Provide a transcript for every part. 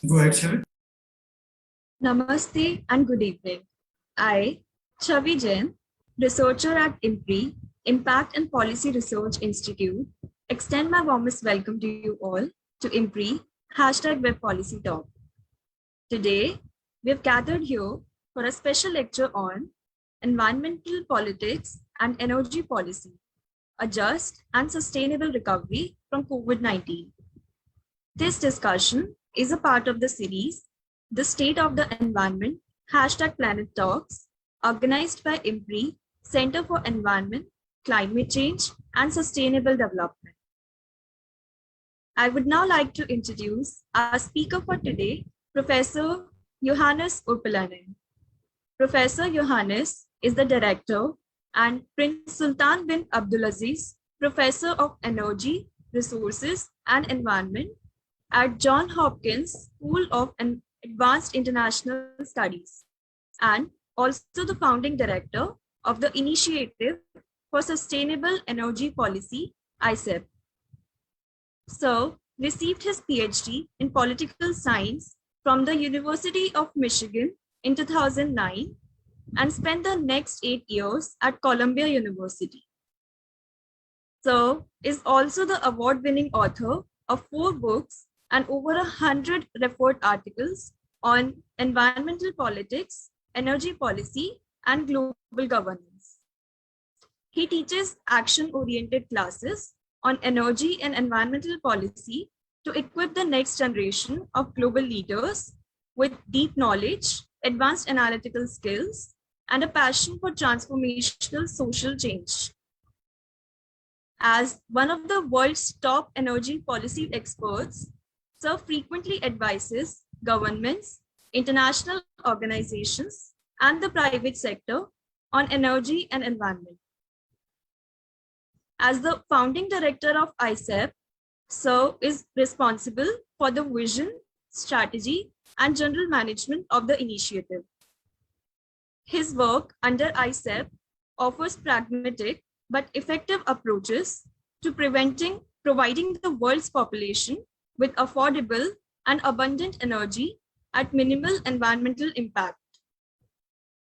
Go ahead, Sharon. Namaste and good evening. I, Chavi Jain, researcher at IMPRI, Impact and Policy Research Institute, extend my warmest welcome to you all to IMPRI #Web Policy Talk. Today, we have gathered here for a special lecture on environmental politics and energy policy, a just and sustainable recovery from COVID-19. This discussion is a part of the series, The State of the Environment, #Planet Talks, organized by IMPRI, Center for Environment, Climate Change, and Sustainable Development. I would now like to introduce our speaker for today, Professor Johannes Urpelainen. Professor Johannes is the director and Prince Sultan bin Abdulaziz Professor of Energy, Resources, and Environment at Johns Hopkins School of Advanced International Studies, and also the founding director of the Initiative for Sustainable Energy Policy, ISEP. So, received his PhD in political science from the University of Michigan in 2009 and spent the next 8 years at Columbia University. So, is also the award-winning author of 4 books and over 100 referred articles on environmental politics, energy policy, and global governance. He teaches action-oriented classes on energy and environmental policy to equip the next generation of global leaders with deep knowledge, advanced analytical skills, and a passion for transformational social change. As one of the world's top energy policy experts, Sir frequently advises governments, international organizations, and the private sector on energy and environment. As the founding director of ISEP, Sir is responsible for the vision, strategy, and general management of the initiative. His work under ISEP offers pragmatic but effective approaches to providing the world's population with affordable and abundant energy at minimal environmental impact.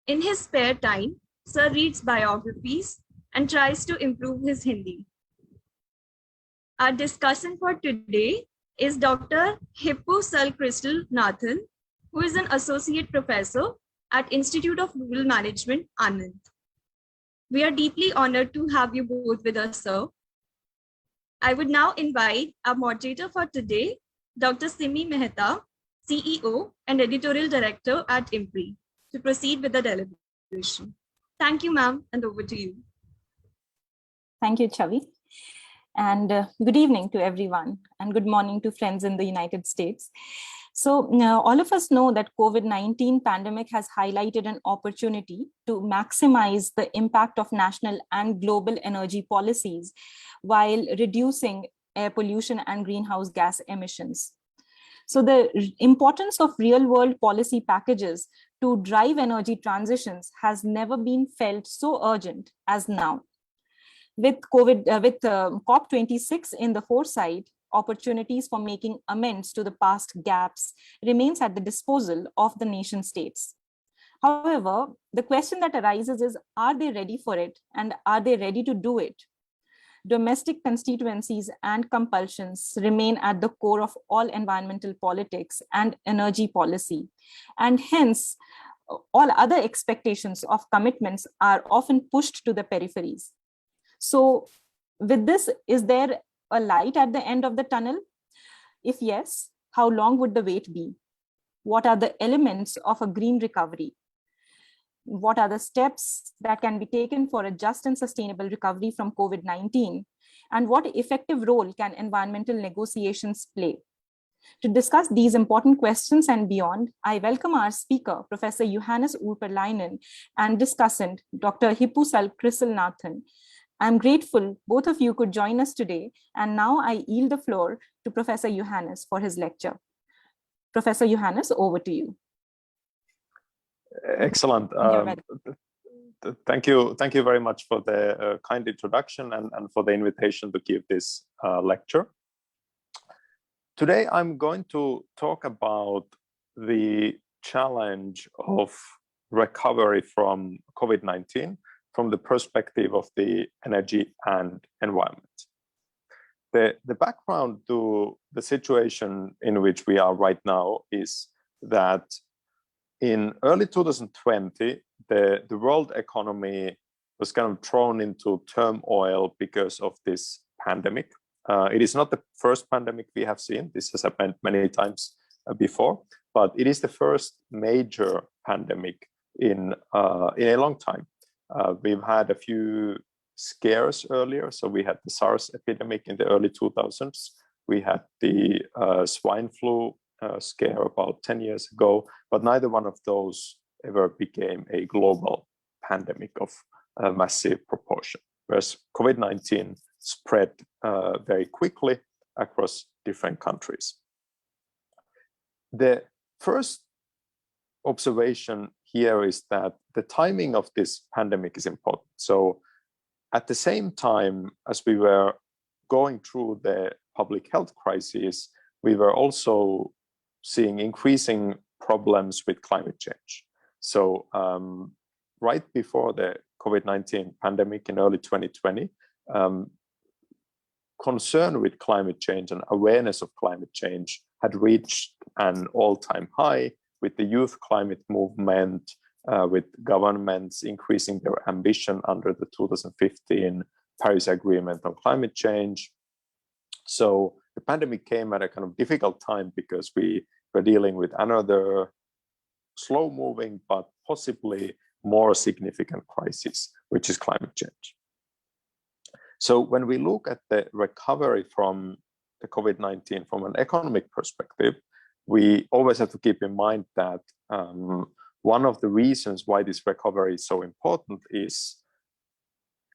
In his spare time, Sir reads biographies and tries to improve his Hindi. Our discussant for today is Dr. Hippu Kristle, who is an associate professor at Institute of Rural Management, Anand. We are deeply honored to have you both with us, sir. I would now invite our moderator for today, Dr. Simi Mehta, CEO and Editorial Director at IMPRI, to proceed with the deliberation. Thank you, ma'am, and over to you. Thank you, Chavi. And good evening to everyone, and good morning to friends in the United States. So all of us know that COVID-19 pandemic has highlighted an opportunity to maximize the impact of national and global energy policies while reducing air pollution and greenhouse gas emissions. So the importance of real-world policy packages to drive energy transitions has never been felt so urgent as now. With COP26 in the foresight, opportunities for making amends to the past gaps remains at the disposal of the nation states. However, the question that arises is, are they ready for it, and are they ready to do it? Domestic constituencies and compulsions remain at the core of all environmental politics and energy policy, and hence all other expectations of commitments are often pushed to the peripheries. So with this, is there a light at the end of the tunnel? If yes, how long would the wait be? What are the elements of a green recovery? What are the steps that can be taken for a just and sustainable recovery from COVID-19? And what effective role can environmental negotiations play? To discuss these important questions and beyond, I welcome our speaker, Professor Johannes Urpelainen, and discussant, Dr. Hippu Kristle. I'm grateful both of you could join us today, and now I yield the floor to Professor Johannes for his lecture. Professor Johannes, over to you. Excellent. Thank you very much for the kind introduction and for the invitation to give this lecture. Today, I'm going to talk about the challenge of recovery from COVID-19 from the perspective of the energy and environment. The background to the situation in which we are right now is that in early 2020, the world economy was kind of thrown into turmoil because of this pandemic. It is not the first pandemic we have seen. This has happened many times before, but it is the first major pandemic in a long time. We've had a few scares earlier. So we had the SARS epidemic in the early 2000s. We had the swine flu scare about 10 years ago, but neither one of those ever became a global pandemic of massive proportion, whereas COVID-19 spread very quickly across different countries. The first observation here is that the timing of this pandemic is important. So at the same time as we were going through the public health crisis, we were also seeing increasing problems with climate change. So right before the COVID-19 pandemic in early 2020, concern with climate change and awareness of climate change had reached an all-time high, with the youth climate movement, with governments increasing their ambition under the 2015 Paris Agreement on climate change. So the pandemic came at a kind of difficult time because we were dealing with another slow-moving but possibly more significant crisis, which is climate change. So when we look at the recovery from the COVID-19 from an economic perspective, we always have to keep in mind that one of the reasons why this recovery is so important is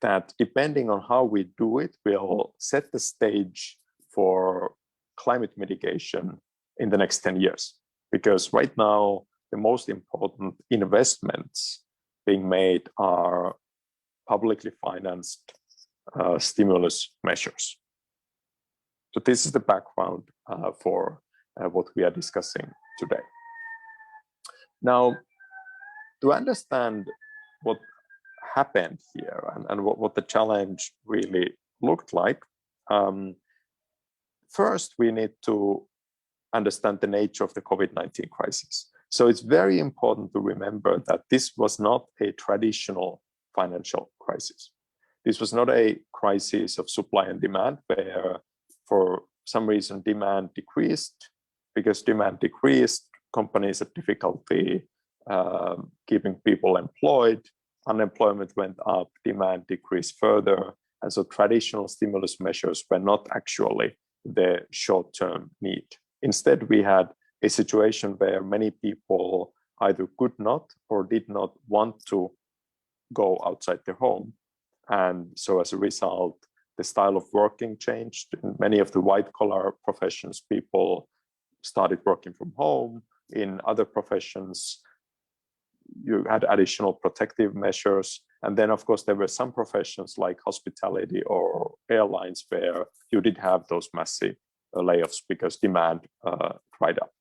that depending on how we do it, will set the stage for climate mitigation in the next 10 years. Because right now, the most important investments being made are publicly financed stimulus measures. So this is the background for what we are discussing today. Now, to understand what happened here and what the challenge really looked like, first we need to understand the nature of the COVID-19 crisis. So it's very important to remember that this was not a traditional financial crisis. This was not a crisis of supply and demand where for some reason demand decreased. Because demand decreased, companies had difficulty keeping people employed, unemployment went up, demand decreased further. And so traditional stimulus measures were not actually the short-term need. Instead, we had a situation where many people either could not or did not want to go outside their home. And so as a result, the style of working changed. In many of the white-collar professions, people started working from home. In other professions, you had additional protective measures. And then, of course, there were some professions like hospitality or airlines where you did have those massive layoffs because demand dried up.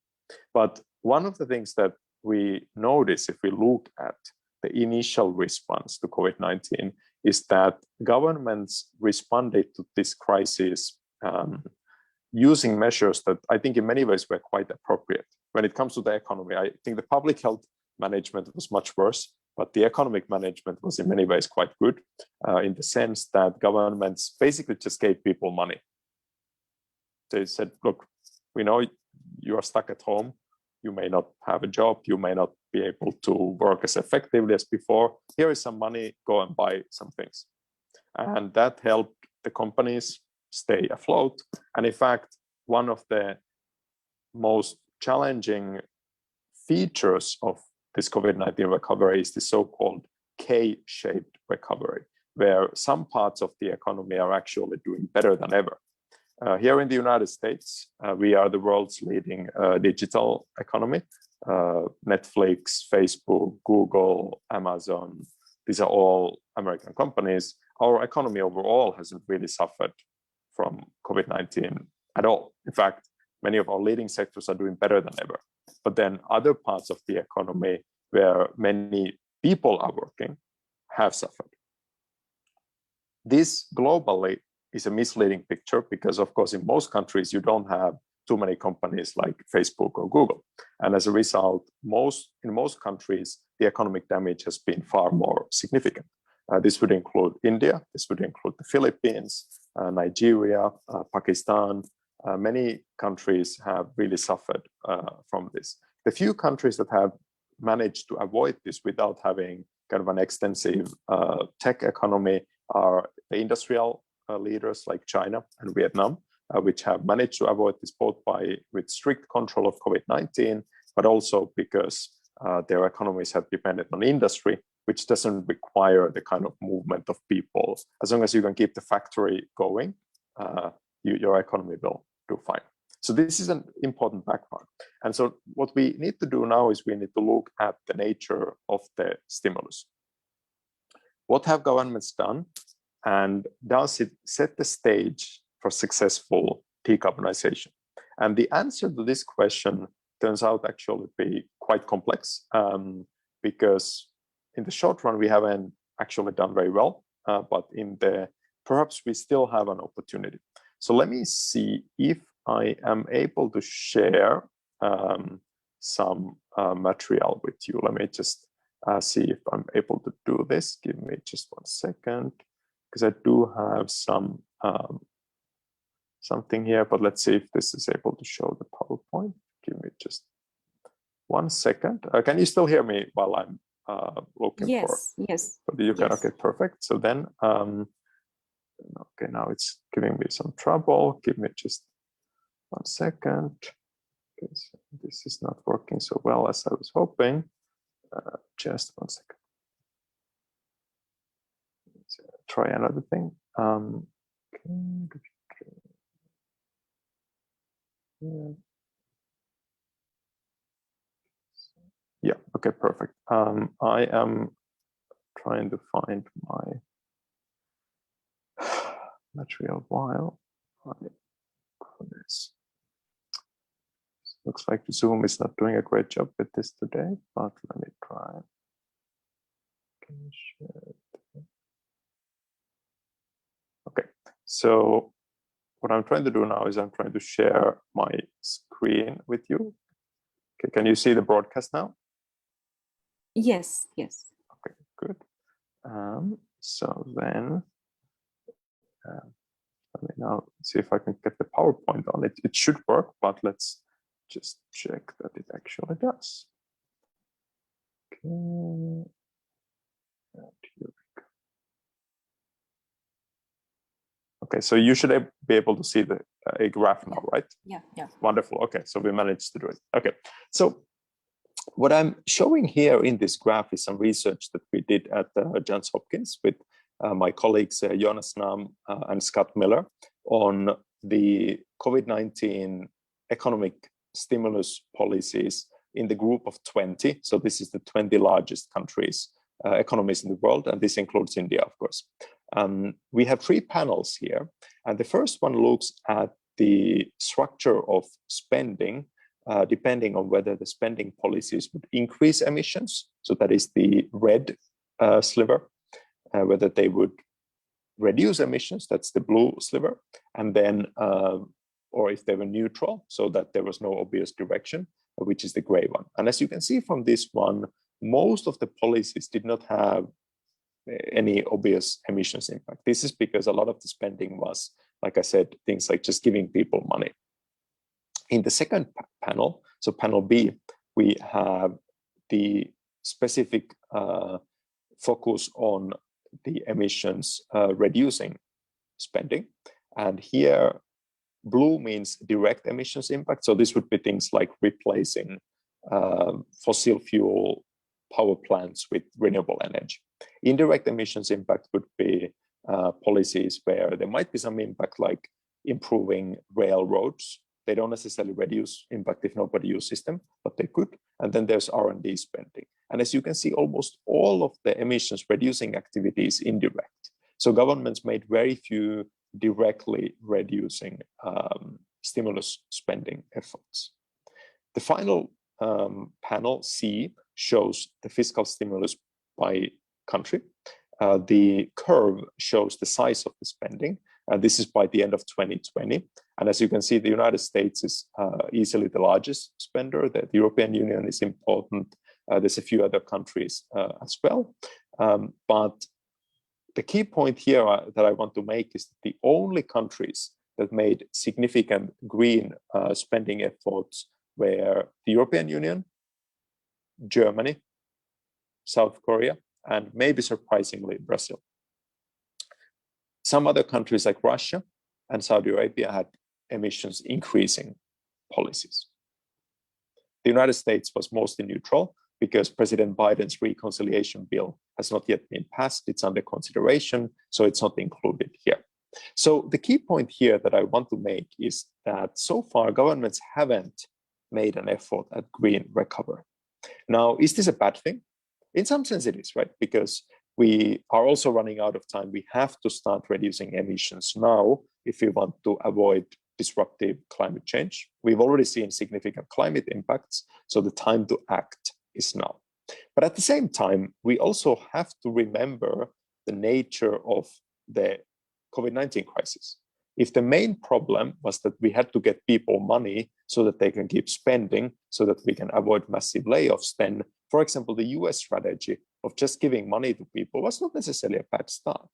But one of the things that we notice if we look at the initial response to COVID-19 is that governments responded to this crisis using measures that I think in many ways were quite appropriate. When it comes to the economy, I think the public health management was much worse, but the economic management was in many ways quite good in the sense that governments basically just gave people money. They said, look, we know you are stuck at home. You may not have a job. You may not be able to work as effectively as before. Here is some money, go and buy some things. And that helped the companies stay afloat. And in fact, one of the most challenging features of this COVID-19 recovery is the so-called K-shaped recovery, where some parts of the economy are actually doing better than ever. Here in the United States, we are the world's leading digital economy. Netflix, Facebook, Google, Amazon, these are all American companies. Our economy overall hasn't really suffered from COVID-19 at all. In fact, Many of our leading sectors are doing better than ever. But then other parts of the economy where many people are working have suffered. This globally is a misleading picture because, of course, in most countries, you don't have too many companies like Facebook or Google. And as a result, in most countries, the economic damage has been far more significant. This would include India, this would include the Philippines, Nigeria, Pakistan. Many countries have really suffered from this. The few countries that have managed to avoid this without having kind of an extensive tech economy are the industrial leaders like China and Vietnam, which have managed to avoid this both with strict control of COVID-19, but also because their economies have depended on industry, which doesn't require the kind of movement of people. As long as you can keep the factory going, your economy will do fine. So this is an important background. And so what we need to do now is we need to look at the nature of the stimulus. What have governments done? And does it set the stage for successful decarbonization? And the answer to this question turns out actually to be quite complex because in the short run, we haven't actually done very well, but perhaps we still have an opportunity. So let me see if I am able to share some material with you. Let me just see if I'm able to do this. Give me just 1 second, because I do have something here, but let's see if this is able to show the PowerPoint. Give me just 1 second. Can you still hear me while I'm looking for? Yes. You can. Yes. Okay, perfect. So then, okay, now it's giving me some trouble. Give me just 1 second. Okay, so this is not working so well as I was hoping. Just 1 second. Let's try another thing. Yeah, okay, perfect. I am trying to find my material while I do this. Looks like Zoom is not doing a great job with this today, but let me try. Can you share it? Okay, so what I'm trying to do now is I'm trying to share my screen with you. Okay, can you see the broadcast now? Yes. Okay, good. So then, let me now see if I can get the PowerPoint on it. It should work, but let's just check that it actually does. Okay. And here we go. Okay, so you should be able to see a graph now, right? Yeah. Wonderful. Okay, so we managed to do it. Okay, so what I'm showing here in this graph is some research that we did at Johns Hopkins with my colleagues Jonas Nam and Scott Miller on the COVID-19 economic stimulus policies in the group of 20. So this is the 20 largest economies in the world, and this includes India, of course. We have 3 panels here, and the first one looks at the structure of spending depending on whether the spending policies would increase emissions, so that is the red sliver, whether they would reduce emissions, that's the blue sliver, and then, or if they were neutral, so that there was no obvious direction, which is the gray one. And as you can see from this one, most of the policies did not have any obvious emissions impact. This is because a lot of the spending was, like I said, things like just giving people money. In the second panel, so panel B, we have the specific focus on the emissions reducing spending. And here, blue means direct emissions impact. So this would be things like replacing fossil fuel power plants with renewable energy. Indirect emissions impact would be policies where there might be some impact, like improving railroads. They don't necessarily reduce impact if nobody uses them, but they could. And then there's R&D spending. And as you can see, almost all of the emissions reducing activities indirect. So governments made very few directly reducing stimulus spending efforts. The final panel, C, shows the fiscal stimulus by country. The curve shows the size of the spending. This is by the end of 2020. And as you can see, the United States is easily the largest spender. The European Union is important. There's a few other countries as well. But the key point here that I want to make is that the only countries that made significant green spending efforts were the European Union, Germany, South Korea, and maybe surprisingly, Brazil. Some other countries like Russia and Saudi Arabia had emissions increasing policies. The United States was mostly neutral because President Biden's reconciliation bill has not yet been passed. It's under consideration, so it's not included here. So the key point here that I want to make is that so far governments haven't made an effort at green recovery. Now, is this a bad thing? In some sense it is, right? Because we are also running out of time. We have to start reducing emissions now if we want to avoid disruptive climate change. We've already seen significant climate impacts, so the time to act is now. But at the same time, we also have to remember the nature of the COVID-19 crisis. If the main problem was that we had to get people money so that they can keep spending, so that we can avoid massive layoffs, then, for example, the US strategy of just giving money to people was not necessarily a bad start.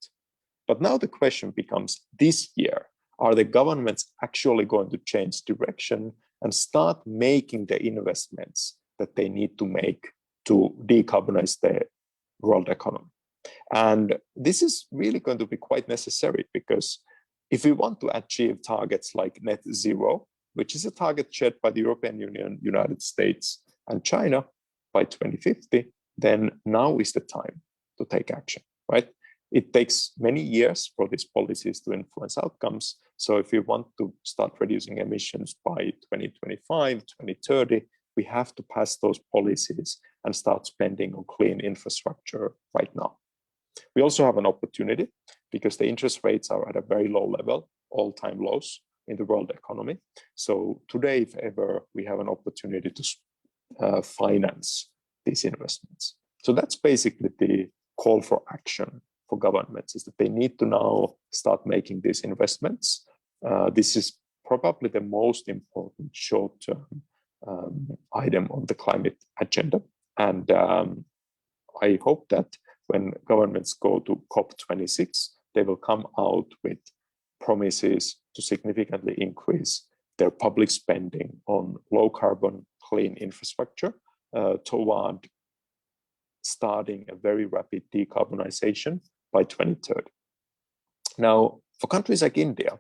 But now the question becomes, this year, are the governments actually going to change direction and start making the investments that they need to make to decarbonize the world economy? And this is really going to be quite necessary, because if we want to achieve targets like net zero, which is a target shared by the European Union, United States, and China by 2050, then now is the time to take action, right? It takes many years for these policies to influence outcomes. So if we want to start reducing emissions by 2025, 2030, we have to pass those policies and start spending on clean infrastructure right now. We also have an opportunity because the interest rates are at a very low level, all-time lows in the world economy. So today, if ever, we have an opportunity to finance these investments. So that's basically the call for action for governments, is that they need to now start making these investments. This is probably the most important short-term item on the climate agenda. And I hope that when governments go to COP26, they will come out with promises to significantly increase their public spending on low carbon, clean infrastructure toward starting a very rapid decarbonization by 2030. Now, for countries like India,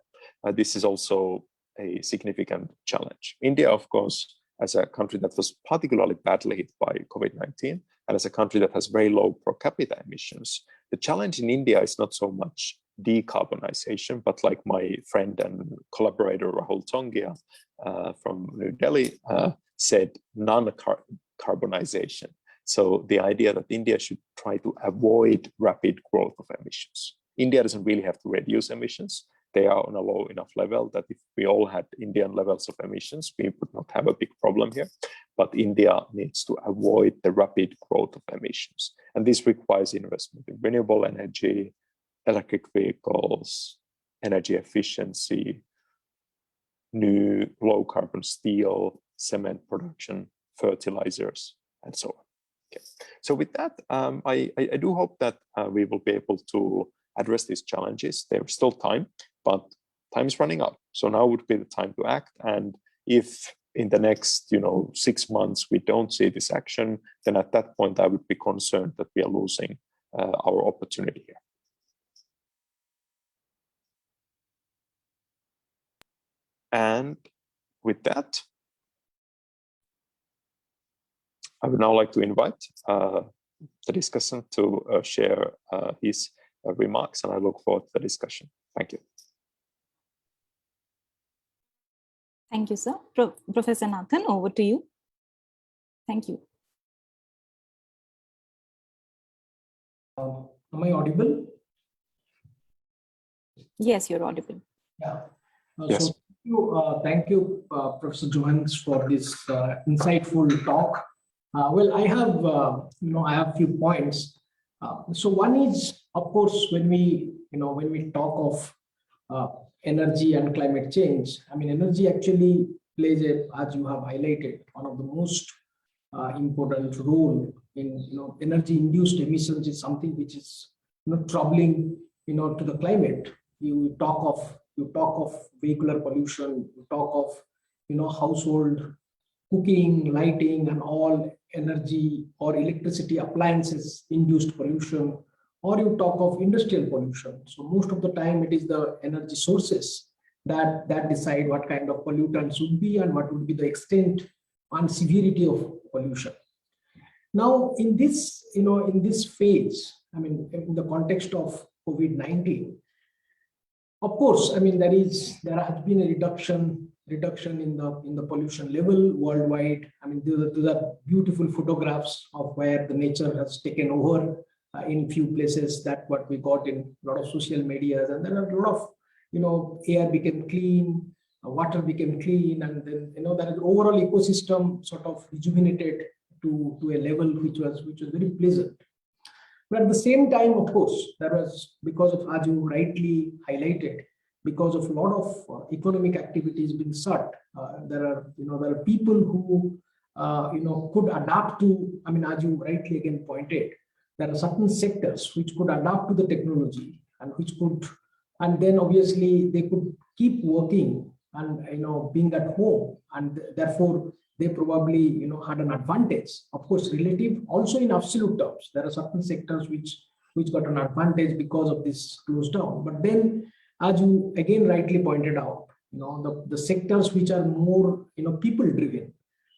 this is also a significant challenge. India, of course, as a country that was particularly badly hit by COVID-19, and as a country that has very low per capita emissions, the challenge in India is not so much decarbonization, but like my friend and collaborator Rahul Tongia from New Delhi said, non-carbonization. So the idea that India should try to avoid rapid growth of emissions. India doesn't really have to reduce emissions. They are on a low enough level that if we all had Indian levels of emissions, we would not have a big problem here. But India needs to avoid the rapid growth of emissions. And this requires investment in renewable energy, electric vehicles, energy efficiency, new low carbon steel, cement production, fertilizers, and so on. Okay. So with that, I do hope that we will be able to address these challenges. There's still time, but time is running out. So now would be the time to act. And if in the next 6 months we don't see this action, then at that point I would be concerned that we are losing our opportunity here. And with that, I would now like to invite the discussant to share his remarks, and I look forward to the discussion. Thank you. Thank you, sir. Professor Nathan, over to you. Thank you. Am I audible? Yes, you're audible. Yeah. Yes. So Thank you, Professor Johannes, for this insightful talk. Well, I have, I have a few points. So one is, of course, when we talk of energy and climate change, I mean, energy actually plays as you have highlighted, one of the most important role in, energy-induced emissions is something which is, troubling, to the climate. You talk of vehicular pollution, you talk of, household cooking, lighting, and all energy or electricity appliances induced pollution, or you talk of industrial pollution. So most of the time it is the energy sources that decide what kind of pollutants would be and what would be the extent and severity of pollution. Now in this, in this phase, I mean, in the context of COVID-19, of course, I mean, there has been a reduction in the pollution level worldwide. I mean, those are beautiful photographs of where the nature has taken over in few places. That what we got in a lot of social medias, and there are a lot of, air became clean, water became clean, and then that is overall ecosystem sort of rejuvenated to a level which was very pleasant. But at the same time, of course, there was, because of, as you rightly highlighted, because of a lot of economic activities being shut, there are people who could adapt to. I mean, as you rightly again pointed, there are certain sectors which could adapt to the technology and which could, and then obviously they could keep working and being at home, and therefore they probably had an advantage. Of course, relative, also in absolute terms, there are certain sectors which got an advantage because of this close down. But then, as you again rightly pointed out, the sectors which are more people driven,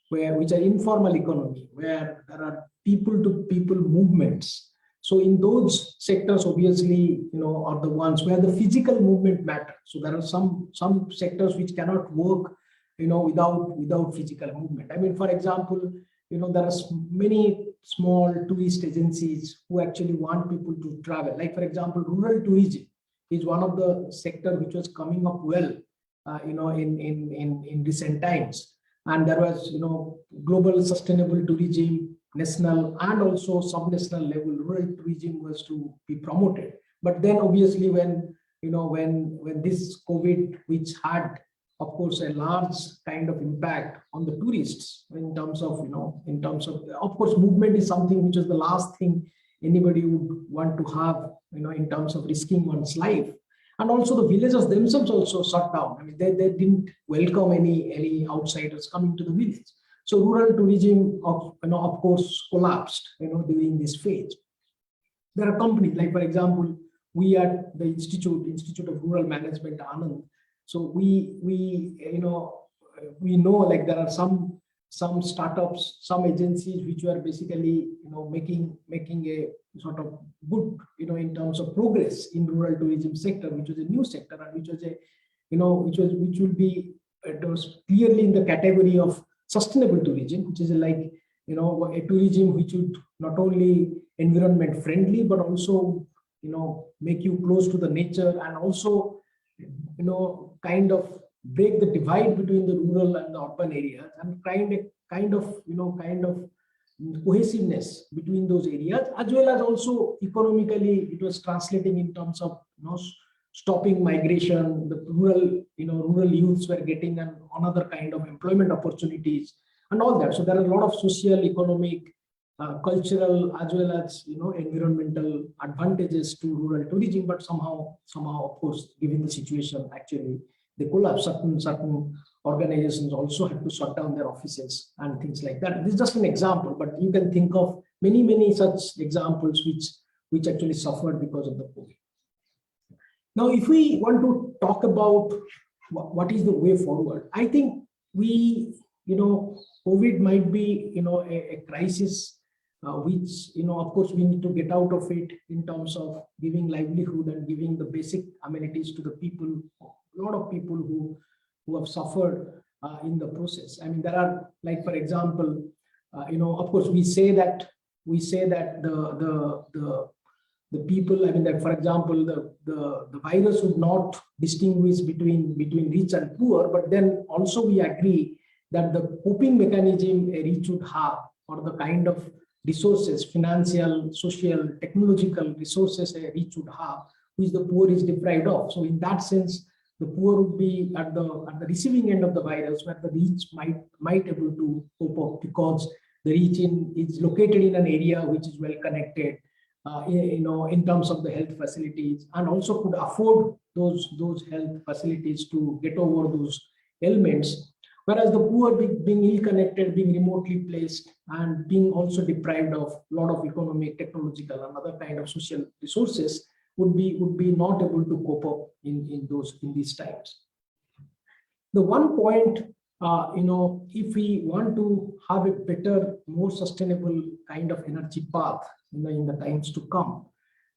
which are informal economy, where there are people to people movements. So in those sectors, obviously, are the ones where the physical movement matters. So there are some sectors which cannot work without physical movement. I mean, for example, there are many small tourist agencies who actually want people to travel. Like, for example, rural tourism is one of the sector which was coming up well, in recent times. And there was, global sustainable tourism, national and also sub-national level rural tourism was to be promoted. But then obviously when this COVID, which had, of course, a large kind of impact on the tourists in terms of, of course, movement is something which is the last thing anybody would want to have, in terms of risking one's life. And also the villagers themselves also shut down. I mean, they didn't welcome any outsiders coming to the village. So rural tourism, of course, collapsed, during this phase. There are companies like, for example, we at the Institute of Rural Management, Anand. So we know like there are some startups, some agencies which were basically making a sort of good in terms of progress in rural tourism sector, which was a new sector and which was a which will be, it was clearly in the category of sustainable tourism, which is like a tourism which would not only environment friendly but also make you close to the nature, and also kind of break the divide between the rural and the urban areas, and kind of cohesiveness between those areas, as well as also economically it was translating in terms of stopping migration. The rural youths were getting another kind of employment opportunities and all that. So there are a lot of social, economic, cultural, as well as environmental advantages to rural tourism. But somehow, of course, given the situation, actually they collapsed. Certain organizations also had to shut down their offices and things like that. This is just an example, but you can think of many such examples which actually suffered because of the COVID. Now, if we want to talk about what is the way forward, I think COVID might be a crisis which of course we need to get out of it in terms of giving livelihood and giving the basic amenities to the people. A lot of people who have suffered in the process. I mean, there are, like, for example, of course we say that the the people, I mean, that for example, the virus would not distinguish between rich and poor, but then also we agree that the coping mechanism a rich would have, or the kind of resources, financial, social, technological resources a rich would have, which the poor is deprived of. So in that sense, the poor would be at the receiving end of the virus, where the rich might able to cope up, because the rich is located in an area which is well connected, in terms of the health facilities, and also could afford those health facilities to get over those ailments. Whereas the poor being ill-connected, being remotely placed, and being also deprived of a lot of economic, technological, and other kind of social resources, would be not able to cope up in these times. The one point, if we want to have a better, more sustainable kind of energy path in the times to come.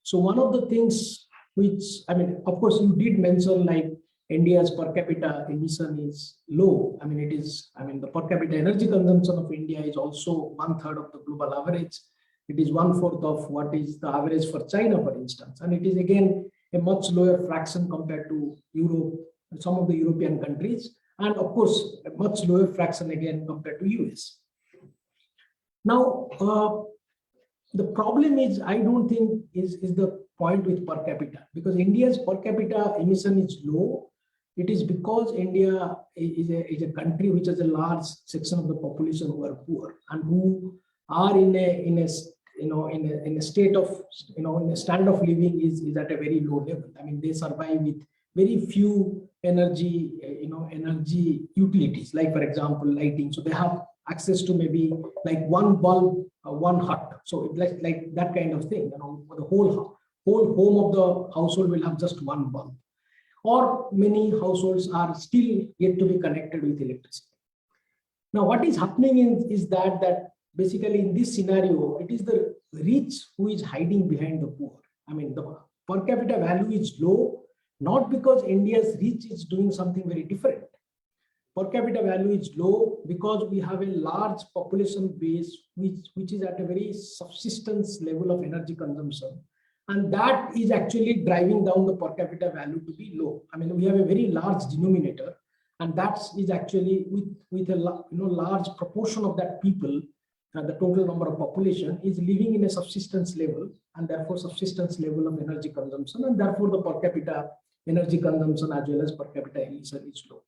So one of the things which, I mean, of course, you did mention like India's per capita emission is low. I mean, the per capita energy consumption of India is also 1/3 of the global average. It is 1/4 of what is the average for China, for instance. And it is again a much lower fraction compared to Europe, some of the European countries. And of course, a much lower fraction again compared to US. Now, the problem is, I don't think is the point with per capita, because India's per capita emission is low. It is because India is a country which has a large section of the population who are poor and who are in a state of, in a standard of living is at a very low level. I mean, they survive with very few energy utilities, like for example, lighting. So they have access to maybe like one bulb, one hut. So it's like that kind of thing. The whole home of the household will have just one bulb. Or many households are still yet to be connected with electricity. Now, what is happening is that basically in this scenario, it is the rich who is hiding behind the poor. I mean, the per capita value is low, not because India's rich is doing something very different. Per capita value is low because we have a large population base which is at a very subsistence level of energy consumption. And that is actually driving down the per capita value to be low. I mean, we have a very large denominator, and that is actually with a large proportion of that people, the total number of population is living in a subsistence level, and therefore subsistence level of energy consumption, and therefore the per capita energy consumption as well as per capita emission is low.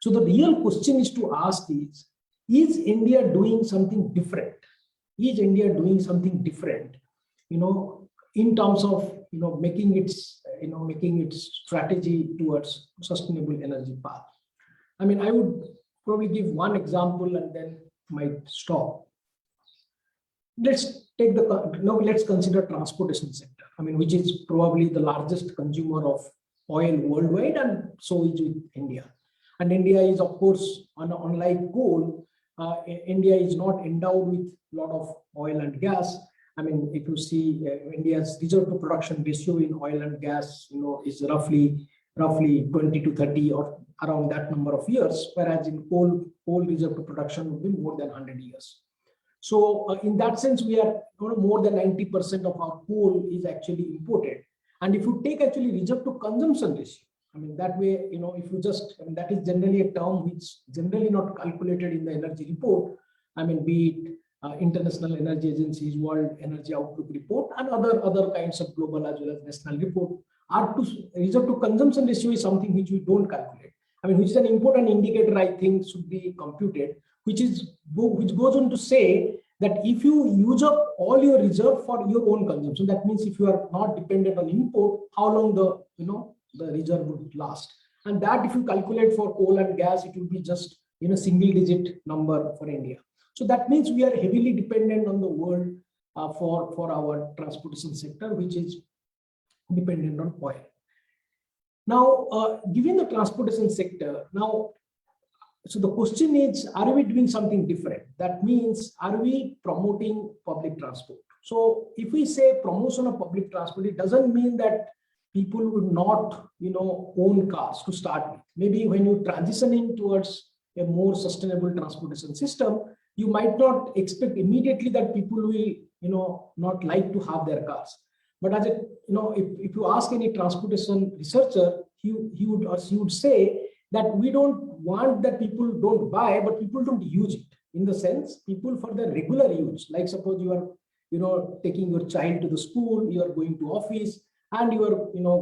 So the real question is to ask is India doing something different? Is India doing something different, in terms of making its strategy towards sustainable energy path? I mean, I would probably give one example and then might stop. Let's consider transportation sector. I mean, which is probably the largest consumer of oil worldwide, and so is with India. And India is, of course, unlike coal, India is not endowed with a lot of oil and gas. I mean, if you see India's reserve to production ratio in oil and gas, is roughly 20 to 30 or around that number of years, whereas in coal reserve to production would be more than 100 years. So in that sense, we are more than 90% of our coal is actually imported. And if you take actually reserve to consumption ratio, I mean, that way, if you just, that is generally a term which generally not calculated in the energy report. I mean, be it International Energy Agency's World Energy Outlook report and other kinds of global as well as national report, reserve to consumption ratio is something which we don't calculate. I mean, which is an important indicator, I think, should be computed, which goes on to say that if you use up all your reserve for your own consumption, that means if you are not dependent on import, how long the reserve would last. And that if you calculate for coal and gas, it will be just single digit number for India. So that means we are heavily dependent on the world for our transportation sector, which is dependent on oil. Now, given the transportation sector, so the question is, are we doing something different? That means, are we promoting public transport? So if we say promotion of public transport, it doesn't mean that people would not, own cars to start with. Maybe when you're transitioning towards a more sustainable transportation system, you might not expect immediately that people will, not like to have their cars. But as a, if you ask any transportation researcher, he would or she would say that we don't want that people don't buy, but people don't use it. In the sense, people for the regular use, like suppose you are, taking your child to the school, you are going to office, and you are,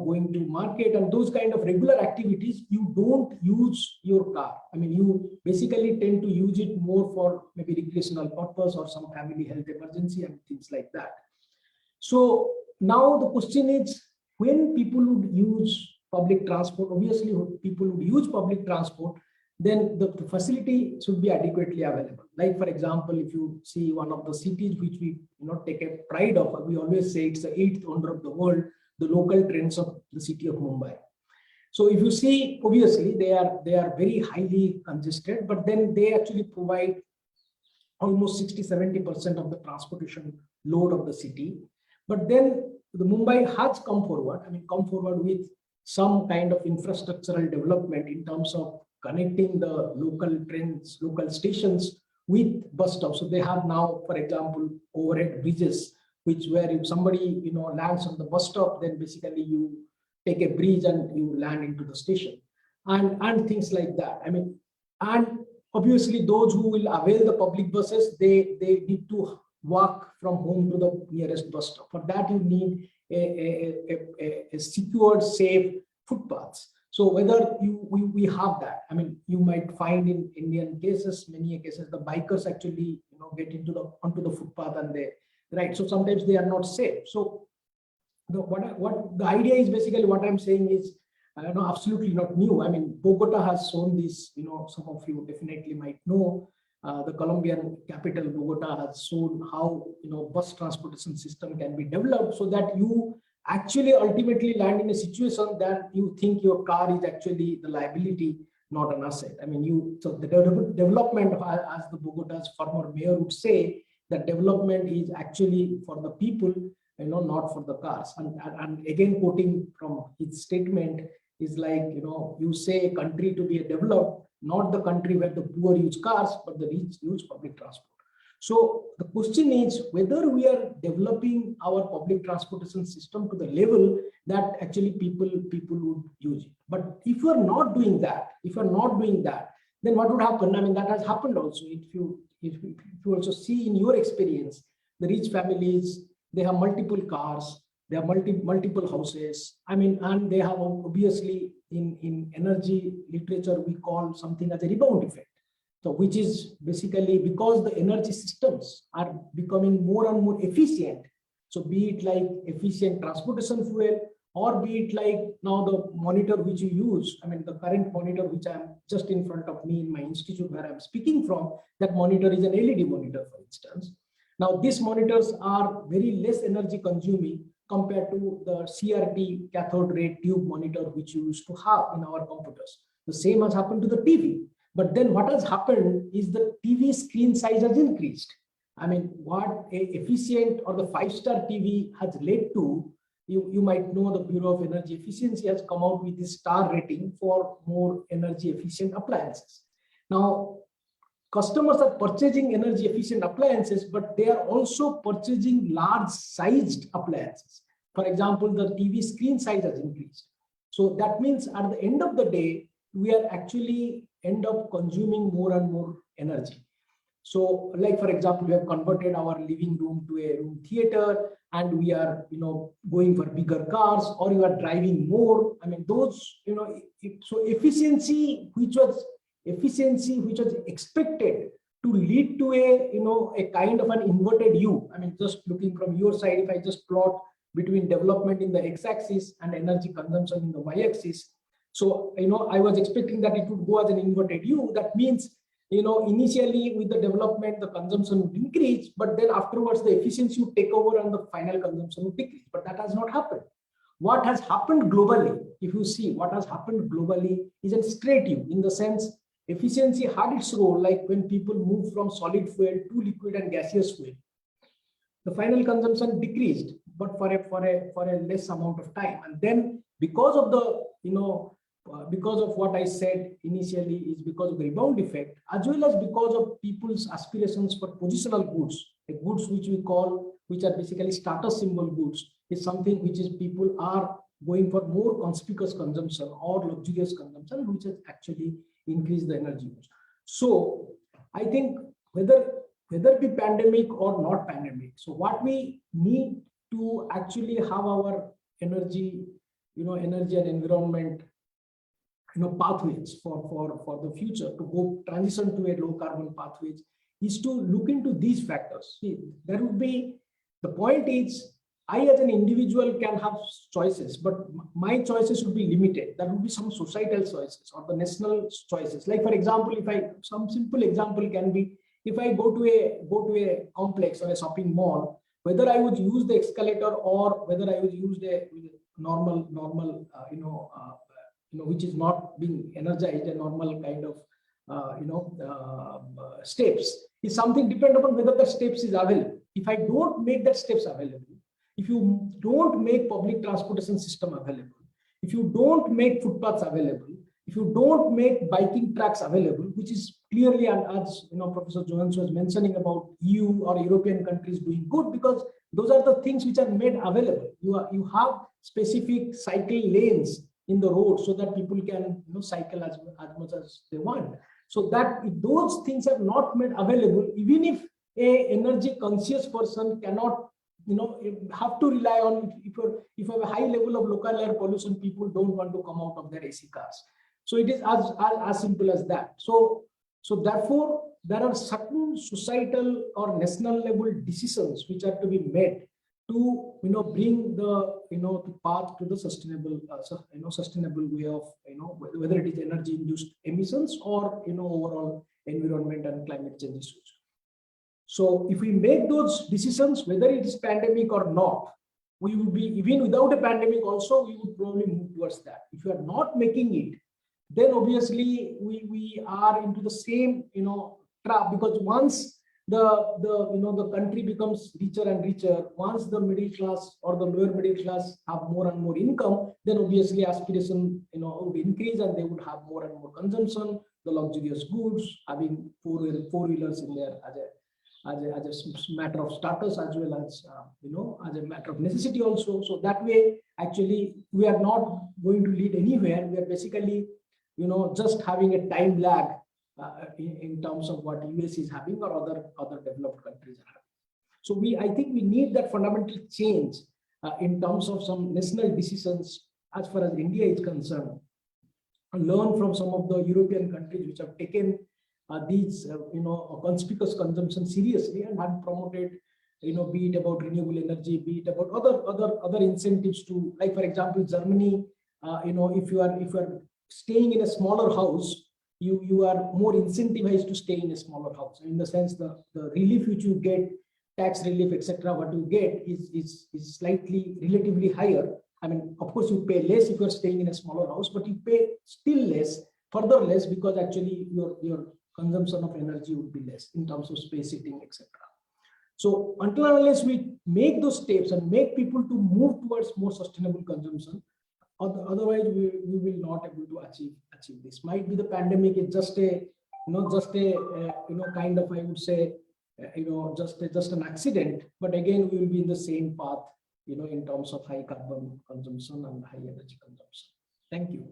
going to market, and those kind of regular activities, you don't use your car. I mean, you basically tend to use it more for maybe recreational purpose or some family health emergency and things like that. So now the question is, when people would use public transport, obviously people would use public transport, then the facility should be adequately available. Like, for example, if you see one of the cities which we take a pride of, we always say it's the 8th wonder of the world, the local trains of the city of Mumbai. So if you see, obviously they are very highly congested, but then they actually provide almost 60-70% of the transportation load of the city. But then the Mumbai has come forward with some kind of infrastructural development in terms of connecting the local trains, local stations with bus stops. So they have now, for example, overhead bridges, where if somebody lands on the bus stop, then basically you take a bridge and you land into the station, and things like that. I mean, and obviously those who will avail the public buses, they need to walk from home to the nearest bus stop. For that, you need a secured, safe footpaths. So whether we have that, I mean, you might find in Indian cases, many cases, the bikers actually get onto the footpath and they right. So sometimes they are not safe. So what the idea is, basically what I'm saying is, absolutely not new. I mean, Bogota has shown this. Some of you definitely might know. The Colombian capital, Bogota, has shown how bus transportation system can be developed so that you actually ultimately land in a situation that you think your car is actually the liability, not an asset. I mean, so the development, as the Bogota's former mayor would say, that development is actually for the people, not for the cars. And again, quoting from his statement is like, you say a country to be developed, not the country where the poor use cars, but the rich use public transport. So the question is whether we are developing our public transportation system to the level that actually people would use it. But if you are not doing that, then what would happen? I mean, that has happened also. If you also see in your experience, the rich families, they have multiple cars, they have multiple houses. I mean, and they have obviously in energy literature, we call something as a rebound effect. So which is basically because the energy systems are becoming more and more efficient. So be it like efficient transportation fuel, or be it like now the monitor which you use. I mean, the current monitor which I'm just in front of me in my institute where I'm speaking from, that monitor is an LED monitor, for instance. Now these monitors are very less energy consuming compared to the CRT cathode ray tube monitor which you used to have in our computers. The same has happened to the TV. But then what has happened is the TV screen size has increased. I mean, what a efficient or the 5-star TV has led to, you might know the Bureau of Energy Efficiency has come out with this star rating for more energy efficient appliances. Now, customers are purchasing energy efficient appliances, but they are also purchasing large sized appliances. For example, the TV screen size has increased. So that means at the end of the day, we are actually end up consuming more and more energy. So like, for example, we have converted our living room to a room theater, and we are, going for bigger cars, or you are driving more. I mean, those, so efficiency which was expected to lead to a kind of an inverted U. I mean, just looking from your side, if I just plot between development in the x-axis and energy consumption in the y-axis. So, I was expecting that it would go as an inverted U. That means, initially with the development, the consumption would increase, but then afterwards the efficiency would take over and the final consumption would decrease. But that has not happened. What has happened globally, if you see what has happened globally, is a straight U, in the sense efficiency had its role, like when people move from solid fuel to liquid and gaseous fuel. The final consumption decreased, but for a less amount of time. And then because of the, because of what I said initially, is because of the rebound effect, as well as because of people's aspirations for positional goods, the goods which we call, which are basically status symbol goods, is something which is people are going for more conspicuous consumption or luxurious consumption, which has actually increased the energy use. So I think whether be pandemic or not pandemic, so what we need to actually have our energy, energy and environment, pathways for the future to go transition to a low carbon pathways is to look into these factors. See, there would be, the point is, I as an individual can have choices, but my choices should be limited. There would be some societal choices or the national choices. Like for example, some simple example can be, if I go to a complex or a shopping mall, whether I would use the escalator or whether I would use the normal which is not being energized, a normal kind of steps, is something depend upon whether the steps is available. If I don't make that steps available, if you don't make public transportation system available, if you don't make footpaths available, if you don't make biking tracks available, which is clearly, and as Professor Johannes was mentioning about EU or European countries doing good, because those are the things which are made available. You have specific cycle lanes in the road so that people can cycle as much as they want. So that if those things are not made available, even if a energy conscious person cannot have to rely on, if you have a high level of local air pollution, people don't want to come out of their AC cars. So it is as simple as that. So therefore, there are certain societal or national level decisions which are to be made to bring the path to the sustainable sustainable way of whether it is energy induced emissions or overall environment and climate change issues. So if we make those decisions, whether it is pandemic or not, we would be, even without a pandemic also, we would probably move towards that. If you are not making it, then obviously we are into the same trap, because once the country becomes richer and richer, once the middle class or the lower middle class have more and more income, then obviously aspiration would increase and they would have more and more consumption, the luxurious goods, having four-wheelers in there as a matter of status, as well as as a matter of necessity also. So that way, actually, we are not going to lead anywhere. We are basically just having a time lag in terms of what US is having or other developed countries are having. So I think we need that fundamental change in terms of some national decisions as far as India is concerned, and learn from some of the European countries which have taken these conspicuous consumption seriously and have promoted be it about renewable energy, be it about other incentives to, like for example Germany, if you are staying in a smaller house, you are more incentivized to stay in a smaller house, in the sense the relief which you get, tax relief, etc., what you get is slightly relatively higher. I mean, of course you pay less if you are staying in a smaller house, but you pay still less, further less, because actually your consumption of energy would be less in terms of space heating, etc. So until unless we make those steps and make people to move towards more sustainable consumption, otherwise we will not able to achieve this. Might be the pandemic is just a kind of, I would say, just an accident, but again we will be in the same path in terms of high carbon consumption and high energy consumption. Thank you.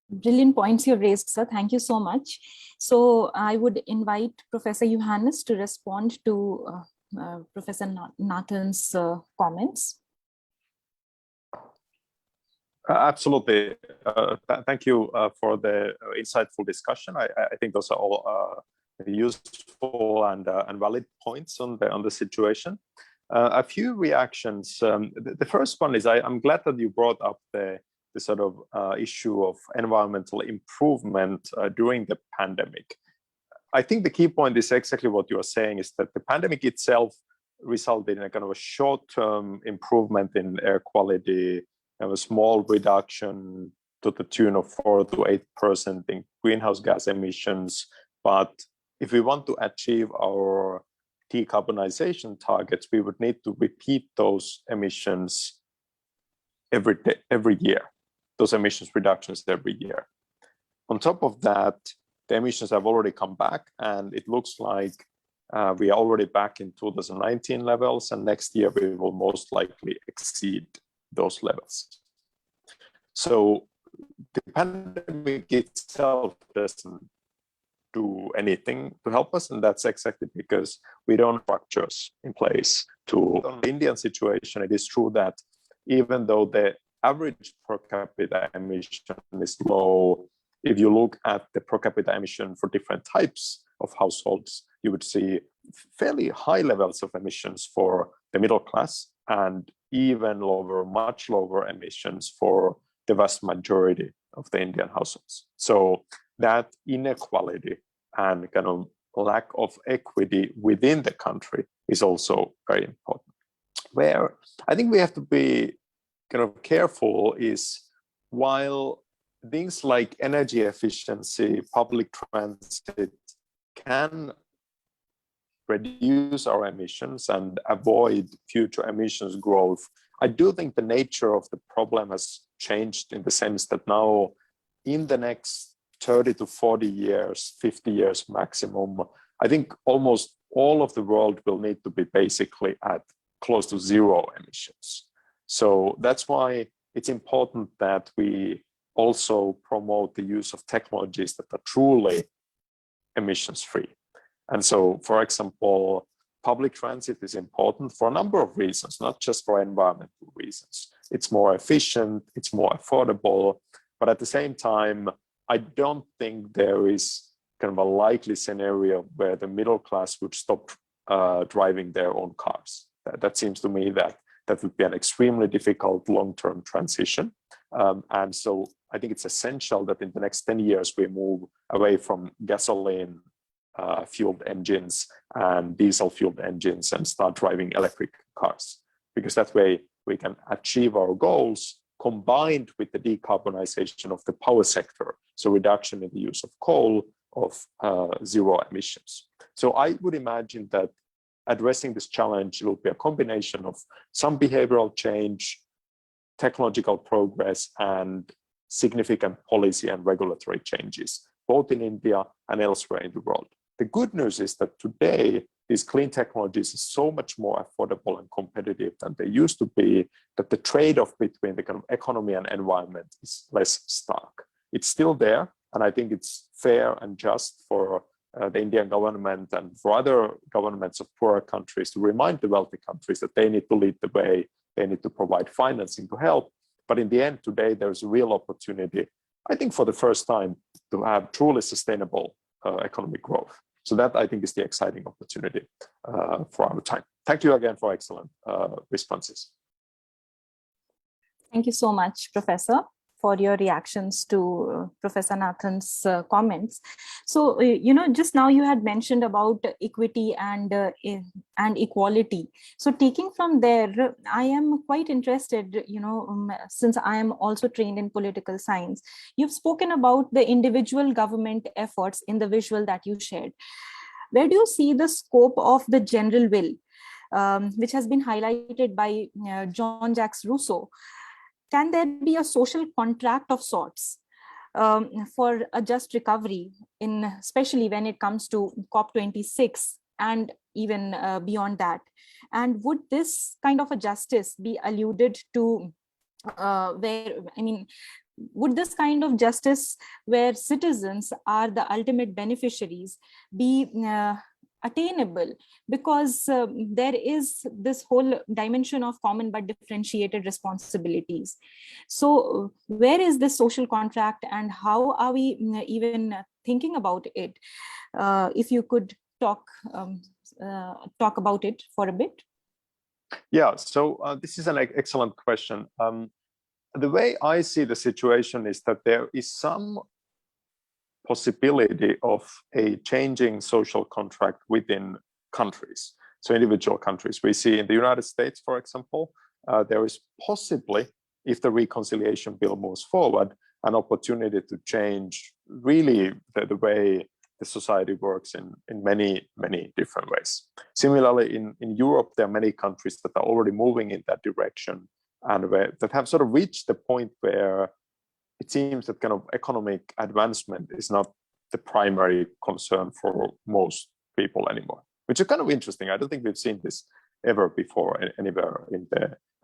Brilliant points you raised, sir. Thank you so much. So I would invite Professor Johannes to respond to Professor Nathan's comments. Absolutely. Thank you for the insightful discussion. I think those are all useful and valid points on the situation. A few reactions. The first one is I'm glad that you brought up the sort of issue of environmental improvement during the pandemic. I think the key point is exactly what you are saying, is that the pandemic itself resulted in a kind of a short-term improvement in air quality, a small reduction to the tune of 4 to 8% in greenhouse gas emissions. But if we want to achieve our decarbonization targets, we would need to repeat those emissions every year, those emissions reductions every year. On top of that, the emissions have already come back, and it looks like We are already back in 2019 levels, and next year we will most likely exceed those levels. So the pandemic itself doesn't do anything to help us, and that's exactly because we don't have structures in place to the Indian situation. It is true that even though the average per capita emission is low, if you look at the per capita emission for different types of households, you would see fairly high levels of emissions for the middle class and even lower, much lower emissions for the vast majority of the Indian households. So that inequality and kind of lack of equity within the country is also very important. Where I think we have to be kind of careful is, while things like energy efficiency, public transit can reduce our emissions and avoid future emissions growth, I do think the nature of the problem has changed in the sense that now in the next 30 to 40 years, 50 years maximum, I think almost all of the world will need to be basically at close to zero emissions. So that's why it's important that we also promote the use of technologies that are truly emissions free. And so, for example, public transit is important for a number of reasons, not just for environmental reasons. It's more efficient, it's more affordable, but at the same time, I don't think there is kind of a likely scenario where the middle class would stop driving their own cars. That seems to me that would be an extremely difficult long-term transition. And so I think it's essential that in the next 10 years, we move away from gasoline fueled engines and diesel fueled engines and start driving electric cars, because that way we can achieve our goals combined with the decarbonization of the power sector. So reduction in the use of coal, of zero emissions. So I would imagine that addressing this challenge will be a combination of some behavioral change, technological progress, and significant policy and regulatory changes, both in India and elsewhere in the world. The good news is that today, these clean technologies are so much more affordable and competitive than they used to be, that the trade-off between the kind of economy and environment is less stark. It's still there, and I think it's fair and just for the Indian government and for other governments of poorer countries to remind the wealthy countries that they need to lead the way, they need to provide financing to help. But in the end, today, there's a real opportunity, I think for the first time, to have truly sustainable economic growth. So that, I think, is the exciting opportunity for our time. Thank you again for excellent responses. Thank you so much, Professor, for your reactions to Professor Nathan's comments. So, just now you had mentioned about equity and equality. So taking from there, I am quite interested, since I am also trained in political science. You've spoken about the individual government efforts in the visual that you shared. Where do you see the scope of the general will, which has been highlighted by Jean-Jacques Rousseau? Can there be a social contract of sorts for a just recovery, especially when it comes to COP26 and even beyond that? And would this kind of a justice be alluded to would this kind of justice where citizens are the ultimate beneficiaries be attainable, because there is this whole dimension of common but differentiated responsibilities? So where is this social contract and how are we even thinking about it? If you could talk about it for a bit. Yeah, so this is an excellent question. The way I see the situation is that there is some possibility of a changing social contract within countries, so individual countries. We see in the United States, for example, there is possibly, if the reconciliation bill moves forward, an opportunity to change really the way the society works in many, many different ways. Similarly, in Europe, there are many countries that are already moving in that direction and that have sort of reached the point where it seems that kind of economic advancement is not the primary concern for most people anymore. which is kind of interesting. I don't think we've seen this ever before anywhere in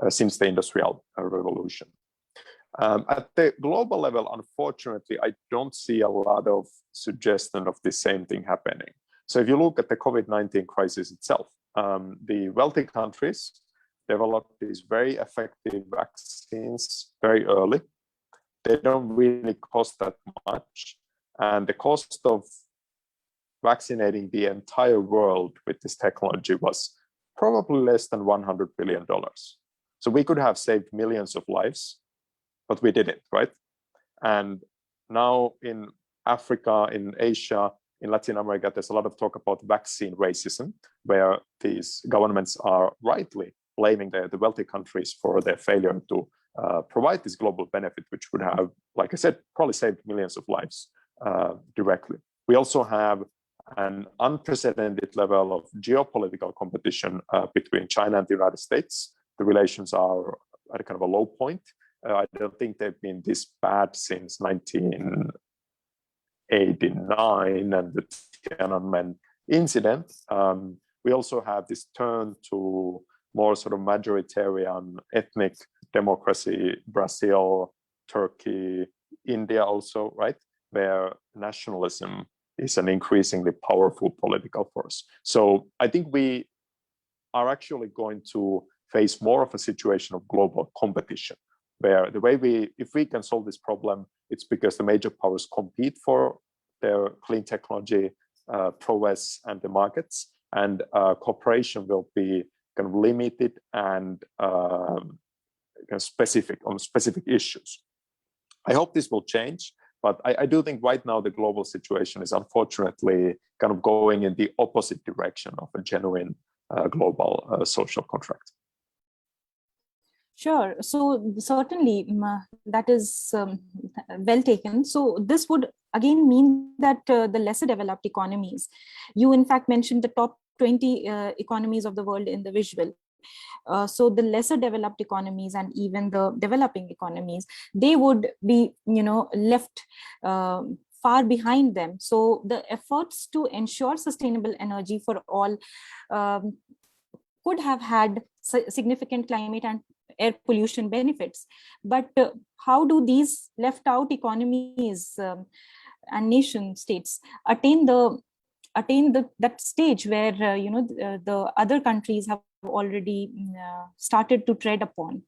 since the Industrial Revolution. At the global level, unfortunately, I don't see a lot of suggestion of the same thing happening. So if you look at the COVID-19 crisis itself, the wealthy countries developed these very effective vaccines very early. They don't really cost that much. And the cost of vaccinating the entire world with this technology was probably less than $100 billion. So we could have saved millions of lives, but we didn't, right? And now in Africa, in Asia, in Latin America, there's a lot of talk about vaccine racism, where these governments are rightly blaming the wealthy countries for their failure to provide this global benefit, which would have, like I said, probably saved millions of lives directly. We also have an unprecedented level of geopolitical competition between China and the United States. The relations are at a kind of a low point. I don't think they've been this bad since 1989 and the Tiananmen incident. We also have this turn to more sort of majoritarian ethnic democracy, Brazil, Turkey, India also, right? Where nationalism is an increasingly powerful political force. So I think we are actually going to face more of a situation of global competition, where the way if we can solve this problem, it's because the major powers compete for their clean technology prowess and the markets, and cooperation will be kind of limited and kind of specific on specific issues. I hope this will change, but I do think right now the global situation is unfortunately kind of going in the opposite direction of a genuine global social contract. Sure. So certainly that is well taken. So this would again mean that the lesser developed economies, you in fact mentioned the top 20 economies of the world in the visual. So the lesser developed economies and even the developing economies, they would be, left far behind them. So the efforts to ensure sustainable energy for all could have had significant climate and air pollution benefits. But how do these left out economies and nation states attain that stage where the other countries have already started to tread upon?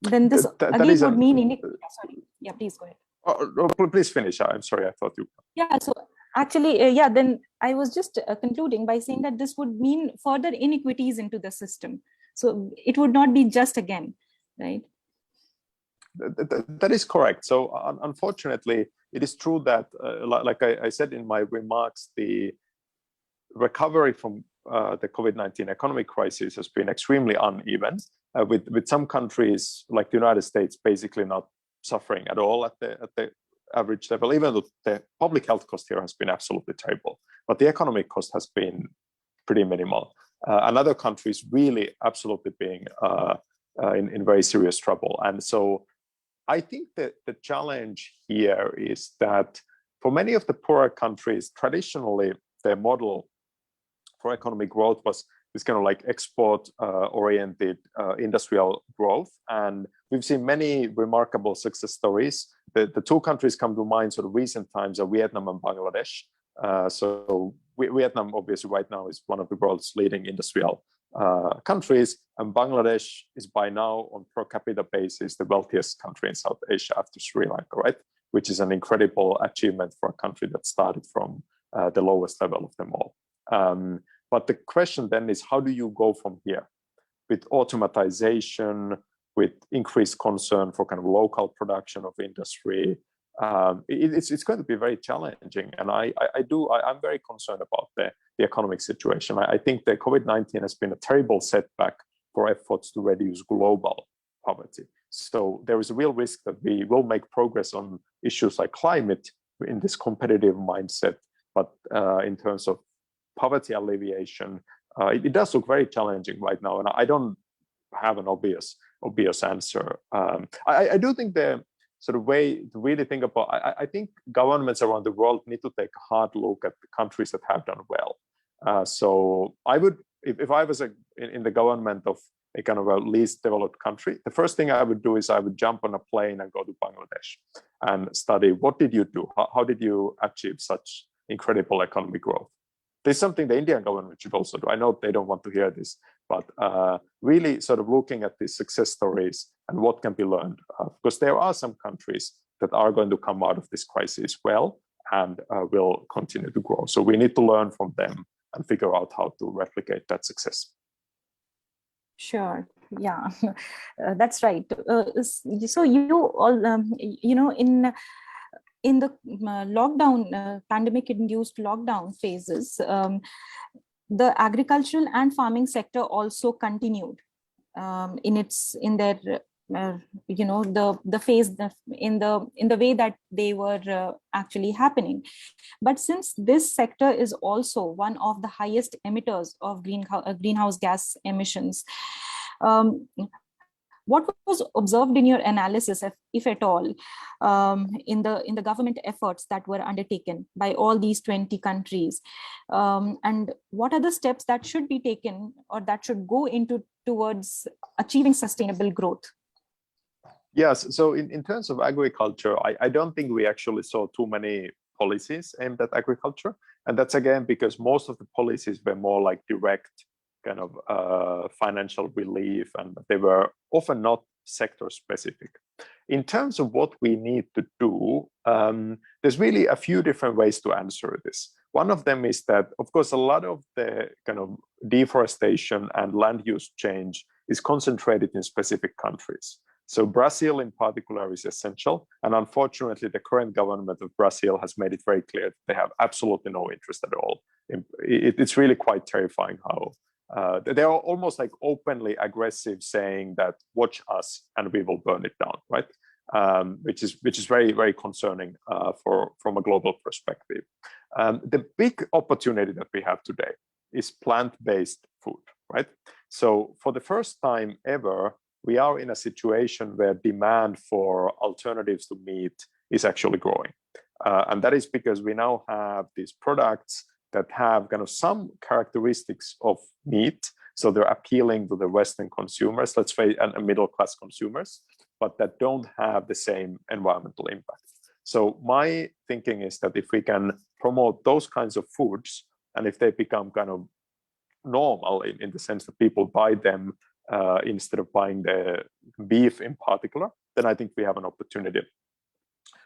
Then this again would mean sorry. Yeah, please go ahead. Oh, please finish. I'm sorry, I thought you. Yeah, so actually, then I was just concluding by saying that this would mean further inequities into the system. So it would not be just again, right? That is correct. So unfortunately, it is true that, like I said in my remarks, the recovery from the COVID-19 economic crisis has been extremely uneven, with some countries like the United States basically not suffering at all at the average level, even though the public health cost here has been absolutely terrible, but the economic cost has been pretty minimal. And other countries really absolutely being in very serious trouble. And so I think that the challenge here is that for many of the poorer countries, traditionally, their model for economic growth was this kind of like export-oriented industrial growth. And we've seen many remarkable success stories. The two countries come to mind sort of recent times are Vietnam and Bangladesh. So Vietnam, obviously, right now is one of the world's leading industrial countries, and Bangladesh is by now, on per capita basis, the wealthiest country in South Asia after Sri Lanka, right? Which is an incredible achievement for a country that started from the lowest level of them all. But the question then is, how do you go from here? With automatization, with increased concern for kind of local production of industry, it's going to be very challenging. And I'm very concerned about the economic situation. I think that COVID-19 has been a terrible setback for efforts to reduce global poverty. So there is a real risk that we will make progress on issues like climate in this competitive mindset, but in terms of poverty alleviation, it does look very challenging right now, and I don't have an obvious answer. I do think the sort of way to really think about, I think governments around the world need to take a hard look at the countries that have done well. So I would, if I was in the government of a kind of a least developed country, the first thing I would do is I would jump on a plane and go to Bangladesh and study what did you do? How did you achieve such incredible economic growth? There's something the Indian government should also do. I know they don't want to hear this, but really sort of looking at these success stories and what can be learned, because there are some countries that are going to come out of this crisis well and will continue to grow. So we need to learn from them and figure out how to replicate that success. Sure. Yeah, that's right. So you all, in the lockdown, pandemic-induced lockdown phases, the agricultural and farming sector also continued in their the phase in the way that they were actually happening. But since this sector is also one of the highest emitters of greenhouse gas emissions, what was observed in your analysis, if at all, in the government efforts that were undertaken by all these 20 countries, and what are the steps that should be taken or that should go towards achieving sustainable growth? Yes, so in terms of agriculture, I don't think we actually saw too many policies aimed at agriculture, and that's again because most of the policies were more like direct kind of financial relief, and they were often not sector specific. In terms of what we need to do, there's really a few different ways to answer this. One of them is that, of course, a lot of the kind of deforestation and land use change is concentrated in specific countries. So Brazil in particular is essential. And unfortunately, the current government of Brazil has made it very clear that they have absolutely no interest at all. It's really quite terrifying how they are almost like openly aggressive, saying that watch us and we will burn it down, right? Which is very, very concerning from a global perspective. The big opportunity that we have today is plant-based food, right? So for the first time ever, we are in a situation where demand for alternatives to meat is actually growing. And that is because we now have these products that have kind of some characteristics of meat. So they're appealing to the Western consumers, let's say, and middle-class consumers, but that don't have the same environmental impact. So my thinking is that if we can promote those kinds of foods, and if they become kind of normal in the sense that people buy them instead of buying the beef in particular, then I think we have an opportunity.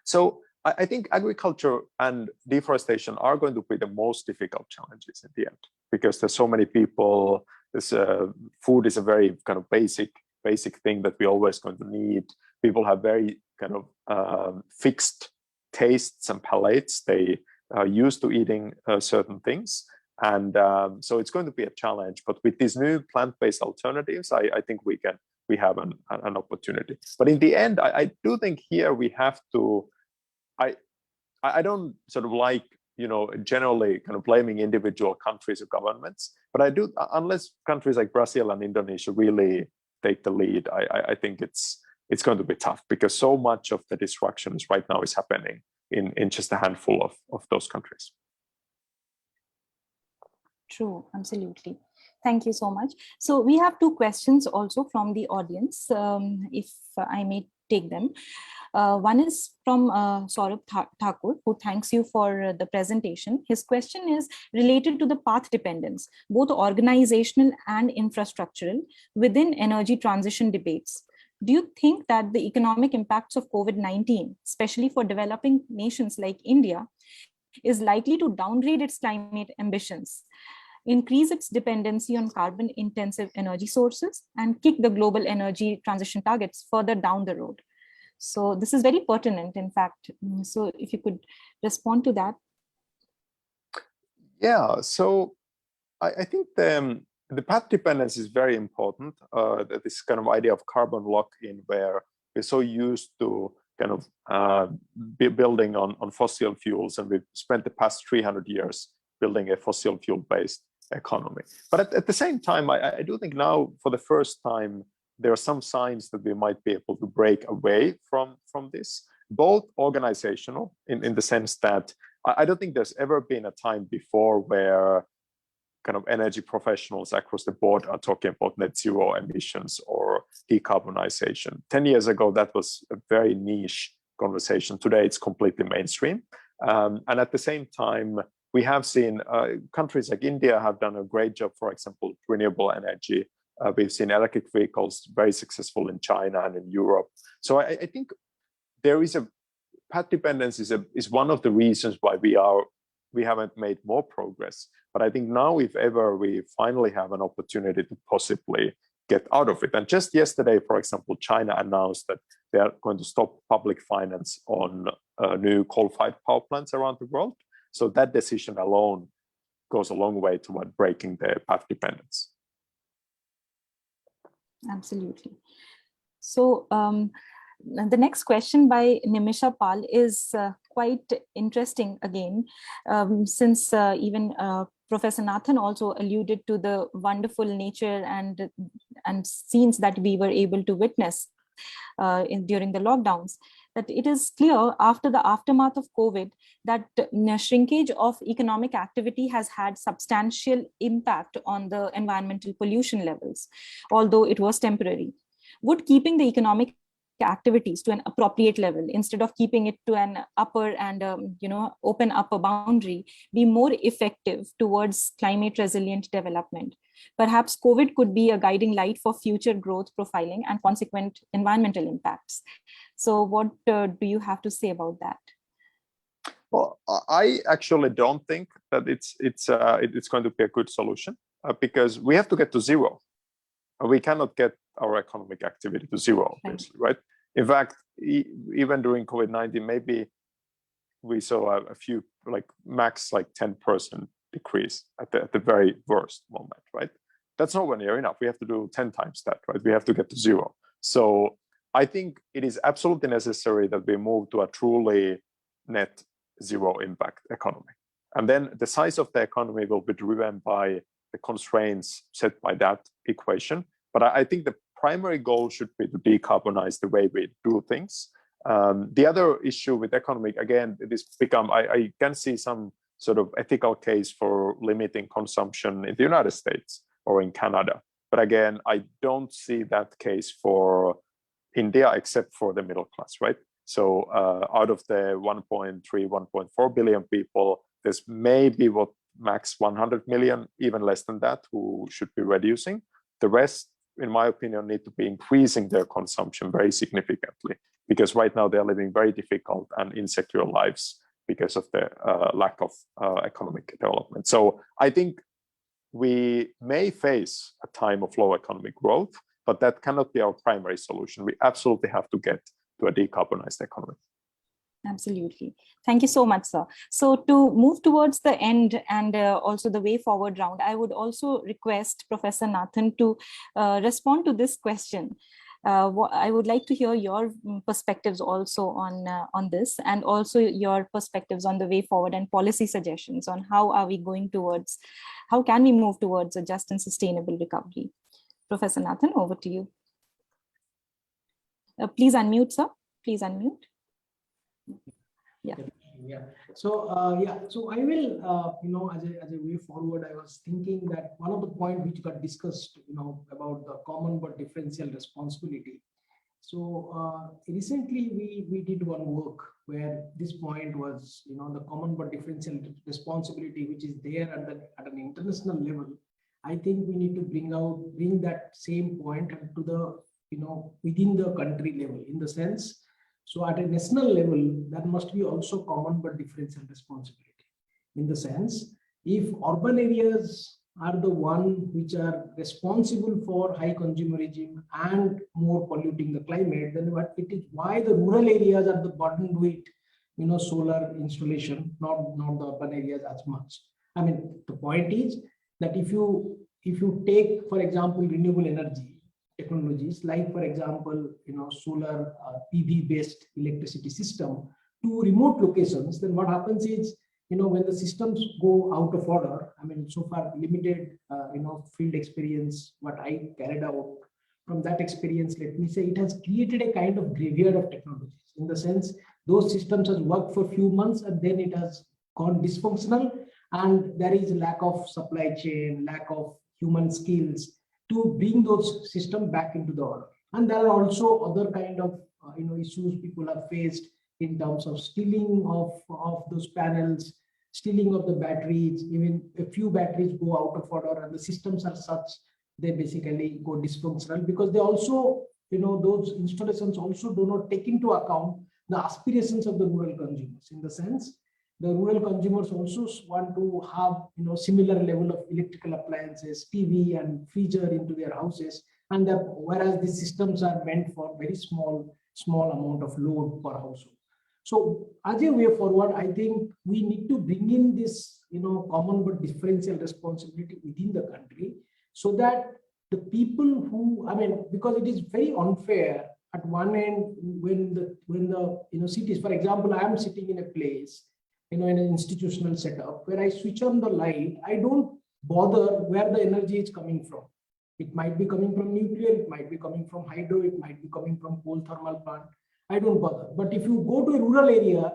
So I think agriculture and deforestation are going to be the most difficult challenges in the end, because there's so many people. This food is a very kind of basic thing that we're always going to need. People have very kind of fixed tastes and palates. They are used to eating certain things. And so it's going to be a challenge. But with these new plant-based alternatives, I think we have an opportunity. But in the end, I do think here we have to. I don't sort of like, generally kind of blaming individual countries or governments, but I do, unless countries like Brazil and Indonesia really take the lead, I think it's going to be tough, because so much of the destruction right now is happening in just a handful of those countries. True, absolutely. Thank you so much. So we have two questions also from the audience, if I may take them. One is from Saurabh Thakur, who thanks you for the presentation. His question is related to the path dependence, both organizational and infrastructural, within energy transition debates. Do you think that the economic impacts of COVID-19, especially for developing nations like India, is likely to downgrade its climate ambitions, increase its dependency on carbon-intensive energy sources, and kick the global energy transition targets further down the road? So this is very pertinent, in fact. So if you could respond to that. Yeah, so I think the path dependence is very important. This kind of idea of carbon lock-in, where we're so used to kind of building on fossil fuels, and we've spent the past 300 years building a fossil fuel-based economy. But at the same time, I do think now, for the first time, there are some signs that we might be able to break away from this, both organizational, in the sense that I don't think there's ever been a time before where kind of energy professionals across the board are talking about net zero emissions or decarbonization. 10 years ago, that was a very niche conversation. Today, it's completely mainstream. And at the same time, we have seen countries like India have done a great job, for example, renewable energy. We've seen electric vehicles very successful in China and in Europe. So I think there is a path dependence is one of the reasons why we haven't made more progress. But I think now, if ever, we finally have an opportunity to possibly get out of it. And just yesterday, for example, China announced that they are going to stop public finance on new coal-fired power plants around the world. So that decision alone goes a long way toward breaking the path dependence. Absolutely. So the next question by Nimisha Pal is quite interesting again, since even Professor Nathan also alluded to the wonderful nature and scenes that we were able to witness during the lockdowns, that it is clear after the aftermath of COVID that shrinkage of economic activity has had substantial impact on the environmental pollution levels, although it was temporary. Would keeping the economic activities to an appropriate level instead of keeping it to an upper and open upper boundary be more effective towards climate resilient development? Perhaps COVID could be a guiding light for future growth profiling and consequent environmental impacts. So what do you have to say about that? Well, I actually don't think that it's going to be a good solution because we have to get to zero. We cannot get our economic activity to zero, obviously, right? In fact, even during COVID-19, maybe we saw a few, max 10% decrease at the very worst moment, right? That's nowhere near enough. We have to do 10 times that, right? We have to get to zero. So I think it is absolutely necessary that we move to a truly net zero impact economy. And then the size of the economy will be driven by the constraints set by that equation. But I think the primary goal should be to decarbonize the way we do things. The other issue with economic, again, I can see some sort of ethical case for limiting consumption in the United States or in Canada. But again, I don't see that case for India, except for the middle class, right? So out of the 1.3, 1.4 billion people, there's maybe max 100 million, even less than that, who should be reducing. The rest, in my opinion, need to be increasing their consumption very significantly, because right now they're living very difficult and insecure lives because of the lack of economic development. So I think we may face a time of low economic growth, but that cannot be our primary solution. We absolutely have to get to a decarbonized economy. Absolutely. Thank you so much, sir. So to move towards the end and also the way forward round, I would also request Professor Nathan to respond to this question. I would like to hear your perspectives also on this, and also your perspectives on the way forward and policy suggestions on how can we move towards a just and sustainable recovery. Professor Nathan, over to you. Please unmute, sir. Please unmute. Yeah. So I will, as a way forward, I was thinking that one of the points which got discussed, about the common but differential responsibility. So recently we did one work where this point was, the common but differential responsibility, which is there at an international level. I think we need to bring that same point to the, within the country level, in the sense. So at a national level, that must be also common but differential responsibility. In the sense, if urban areas are the one which are responsible for high consumerism and more polluting the climate, then why the rural areas are the burdened with, solar installation, not the urban areas as much. I mean, the point is that if you take, for example, renewable energy technologies, like for example, solar PV based electricity system to remote locations, then what happens is, when the systems go out of order, I mean, so far limited, field experience, what I carried out from that experience, let me say, it has created a kind of graveyard of technologies, in the sense those systems has worked for a few months and then it has gone dysfunctional, And there is lack of supply chain, lack of human skills to bring those systems back into the order. And there are also other kind of issues people have faced in terms of stealing of those panels, stealing of the batteries. Even a few batteries go out of order, and the systems are such they basically go dysfunctional, because they also, those installations also do not take into account the aspirations of the rural consumers, in the sense the rural consumers also want to have similar level of electrical appliances, TV and freezer into their houses, and whereas the systems are meant for very small amount of load per household. So as a way forward, I think we need to bring in this common but differential responsibility within the country, so that the people who, because it is very unfair at one end when the cities, for example, I am sitting in a place, in an institutional setup where I switch on the light, I don't bother where the energy is coming from. It might be coming from nuclear, it might be coming from hydro, it might be coming from coal thermal plant. I don't bother. But if you go to a rural area,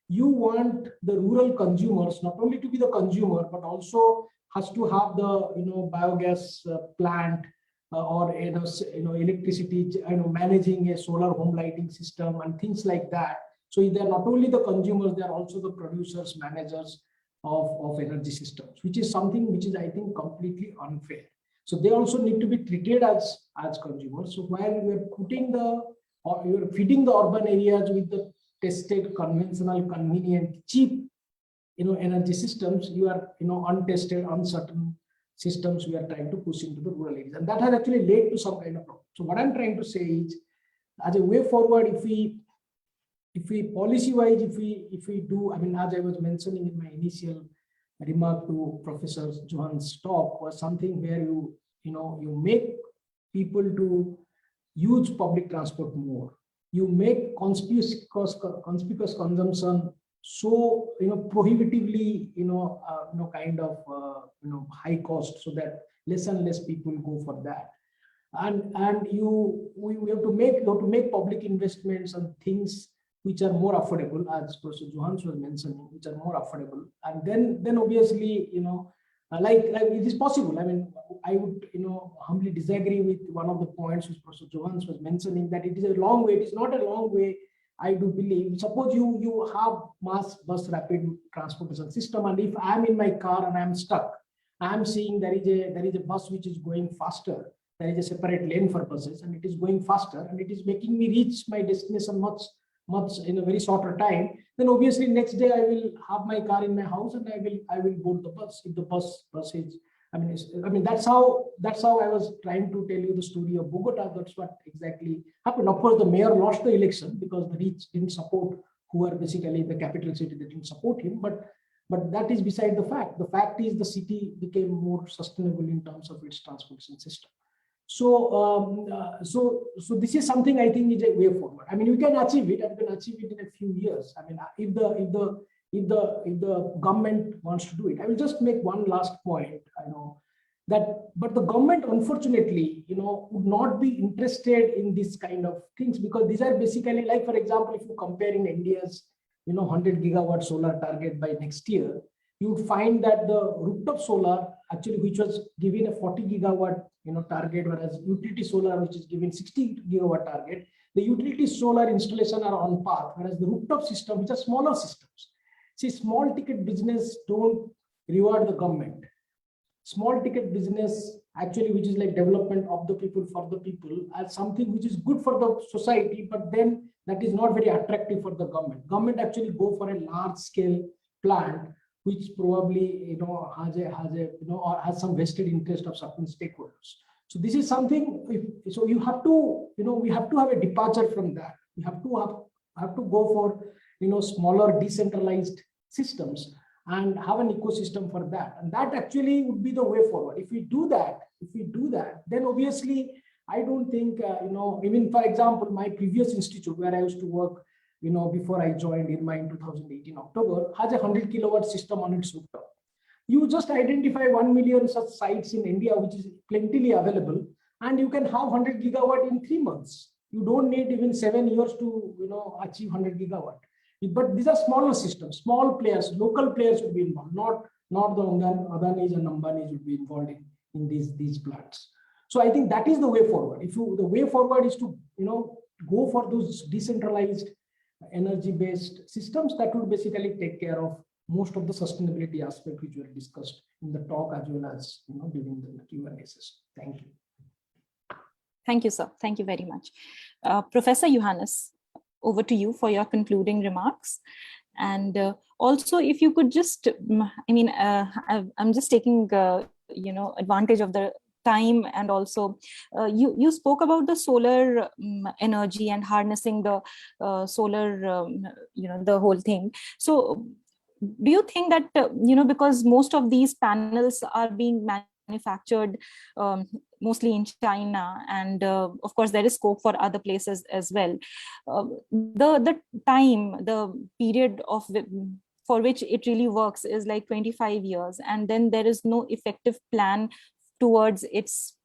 you want the rural consumers not only to be the consumer, but also has to have the biogas plant or electricity, managing a solar home lighting system and things like that. So they're not only the consumers, they're also the producers, managers of energy systems, which is something which is, I think, completely unfair. So they also need to be treated as consumers. So while we're you're feeding the urban areas with the tested, conventional, convenient, cheap, energy systems, you are, untested, uncertain systems we are trying to push into the rural areas. And that has actually led to some kind of problem. So what I'm trying to say is, as a way forward, if we policy-wise, if we do, as I was mentioning in my initial remark to Professor Johannes' talk, was something where you make people to use public transport more. You make conspicuous consumption so prohibitively kind of high cost, so that less and less people go for that. And we have to make public investments on things which are more affordable, as Professor Johannes was mentioning, which are more affordable. And then obviously, like it is possible. I would, humbly disagree with one of the points which Professor Johannes was mentioning, that it is a long way. It is not a long way, I do believe. Suppose you have mass bus rapid transportation system, and if I am in my car and I am stuck, I am seeing there is a bus which is going faster. There is a separate lane for buses, and it is going faster, and it is making me reach my destination much in a very shorter time. Then obviously next day I will have my car in my house, and I will board the bus if the bus is. That's how I was trying to tell you the story of Bogota. That's what exactly happened. Of course, the mayor lost the election because the rich didn't support, who are basically the capital city, they didn't support him. But that is beside the fact. The fact is the city became more sustainable in terms of its transportation system. So this is something I think is a way forward. We can achieve it, and we can achieve it in a few years. If the government wants to do it. I will just make one last point. But the government, unfortunately, would not be interested in this kind of things, because these are basically, like, for example, if you compare in India's 100 gigawatt solar target by next year, you would find that the rooftop solar, actually, which was given a 40 gigawatt target, whereas utility solar, which is given 60 gigawatt target, the utility solar installation are on par, whereas the rooftop system, which are smaller systems. See, small ticket business don't reward the government. Small ticket business, actually, which is like development of the people for the people, as something which is good for the society, but then that is not very attractive for the government. Government actually go for a large scale plant, which probably has some vested interest of certain stakeholders. So this is something. So you have to, we have to have a departure from that. We have to go for smaller decentralized systems and have an ecosystem for that. And that actually would be the way forward. If we do that, then obviously I don't think even, for example, my previous institute where I used to work, before I joined IRMA in 2018 October, has a 100 kilowatt system on its rooftop. You just identify 1 million such sites in India, which is plentifully available, and you can have 100 gigawatt in 3 months. You don't need even 7 years to achieve 100 gigawatt. But these are smaller systems, small players, local players will be involved, not the Adanis and Ambanis will be involved in these plants. So I think that is the way forward. The way forward is to go for those decentralized energy-based systems that would basically take care of most of the sustainability aspect which were discussed in the talk as well as during the Q&A session. Thank you. Thank you, sir. Thank you very much. Professor Johannes, over to you for your concluding remarks. And also, if you could just, I'm just taking, advantage of the time, and also you spoke about the solar energy and harnessing the solar, the whole thing. So do you think that, because most of these panels are being manufactured mostly in China, and of course there is scope for other places as well, the period for which it really works is like 25 years, and then there is no effective plan towards its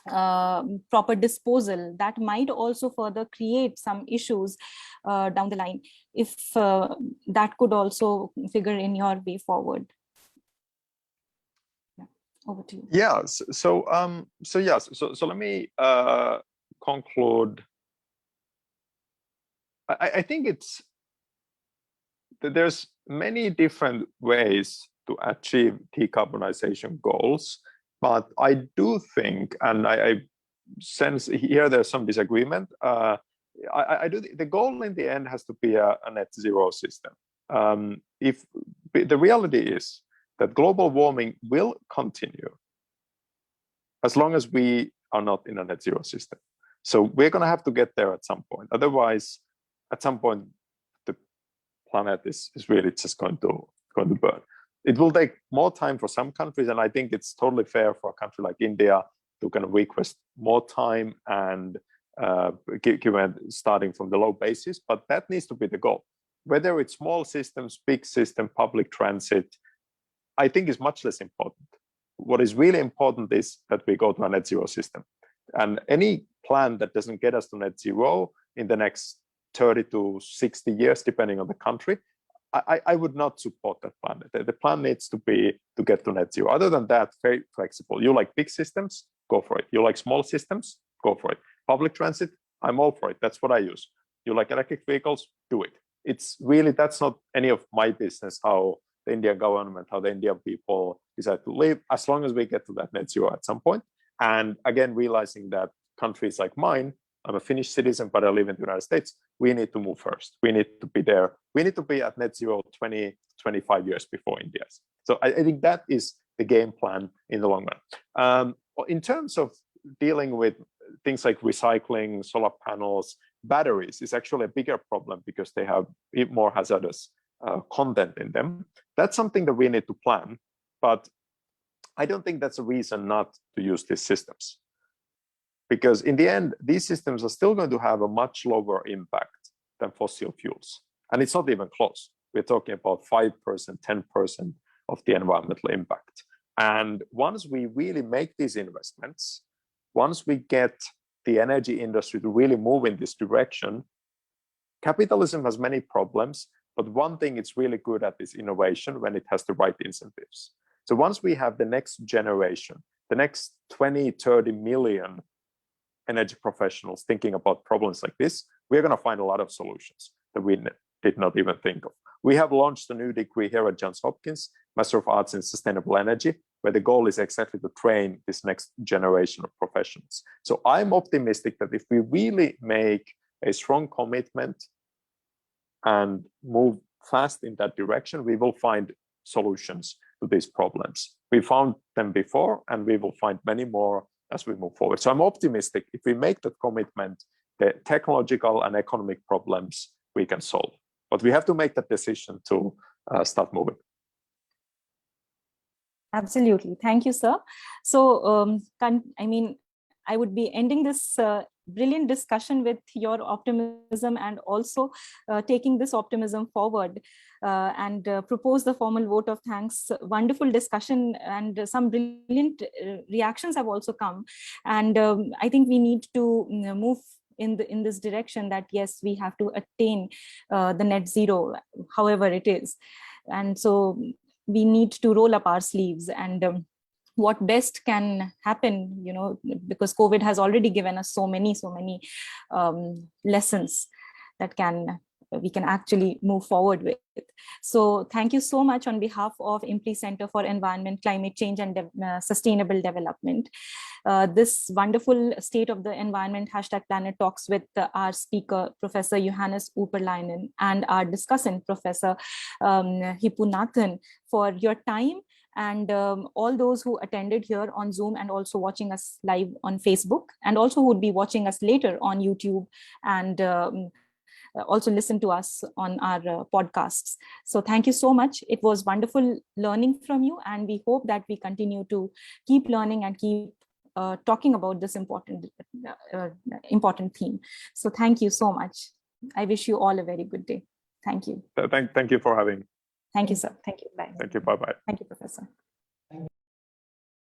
proper disposal. That might also further create some issues down the line, if that could also figure in your way forward. Yeah, over to you. Yeah, so let me conclude. I think there's many different ways to achieve decarbonization goals. But I do think, and I sense here there's some disagreement. I do the goal in the end has to be a net zero system. If the reality is that global warming will continue as long as we are not in a net zero system. So we're going to have to get there at some point. Otherwise, at some point, the planet is really just going to burn. It will take more time for some countries, and I think it's totally fair for a country like India to kind of request more time and given starting from the low basis, but that needs to be the goal. Whether it's small systems, big system, public transit, I think is much less important. What is really important is that we go to a net zero system. And any plan that doesn't get us to net zero in the next 30 to 60 years, depending on the country, I would not support that plan. The plan needs to be to get to net zero. Other than that, very flexible. You like big systems, go for it. You like small systems, go for it. Public transit, I'm all for it. That's what I use. You like electric vehicles, do it. It's really, that's not any of my business how the Indian government, how the Indian people decide to live, as long as we get to that net zero at some point. And again, realizing that countries like mine, I'm a Finnish citizen, but I live in the United States, we need to move first. We need to be there. We need to be at net zero 20, 25 years before India. So I think that is the game plan in the long run. In terms of dealing with things like recycling, solar panels, batteries is actually a bigger problem because they have more hazardous content in them. That's something that we need to plan, but I don't think that's a reason not to use these systems. Because in the end, these systems are still going to have a much lower impact than fossil fuels. And it's not even close. We're talking about 5%, 10% of the environmental impact. And once we really make these investments, once we get the energy industry to really move in this direction, capitalism has many problems, but one thing it's really good at is innovation when it has the right incentives. So once we have the next generation, the next 20, 30 million energy professionals thinking about problems like this, we're going to find a lot of solutions that we did not even think of. We have launched a new degree here at Johns Hopkins, Master of Arts in Sustainable Energy, where the goal is exactly to train this next generation of professionals. So I'm optimistic that if we really make a strong commitment and move fast in that direction, we will find solutions to these problems. We found them before, and we will find many more as we move forward. So I'm optimistic if we make that commitment, the technological and economic problems we can solve. But we have to make that decision to start moving. Absolutely. Thank you, sir. So, I would be ending this brilliant discussion with your optimism, and also taking this optimism forward and propose the formal vote of thanks. Wonderful discussion, and some brilliant reactions have also come. And I think we need to move in this direction that yes, we have to attain the net zero, however it is. And so we need to roll up our sleeves, and what best can happen, because COVID has already given us so many lessons that we can actually move forward with. So thank you so much on behalf of IMPRI Center for Environment, Climate Change and Sustainable Development. This wonderful State of the Environment #Planet Talks with our speaker, Professor Johannes Urpelainen, and our discussant, Professor Hippu, for your time, and all those who attended here on Zoom and also watching us live on Facebook, and also who would be watching us later on YouTube, and also listen to us on our podcasts. So thank you so much. It was wonderful learning from you, and we hope that we continue to keep learning and keep talking about this important theme. So thank you so much. I wish you all a very good day. Thank you. Thank you for having. Thank you, sir. Thank you. Bye. Thank you. Bye-bye. Thank you, Professor.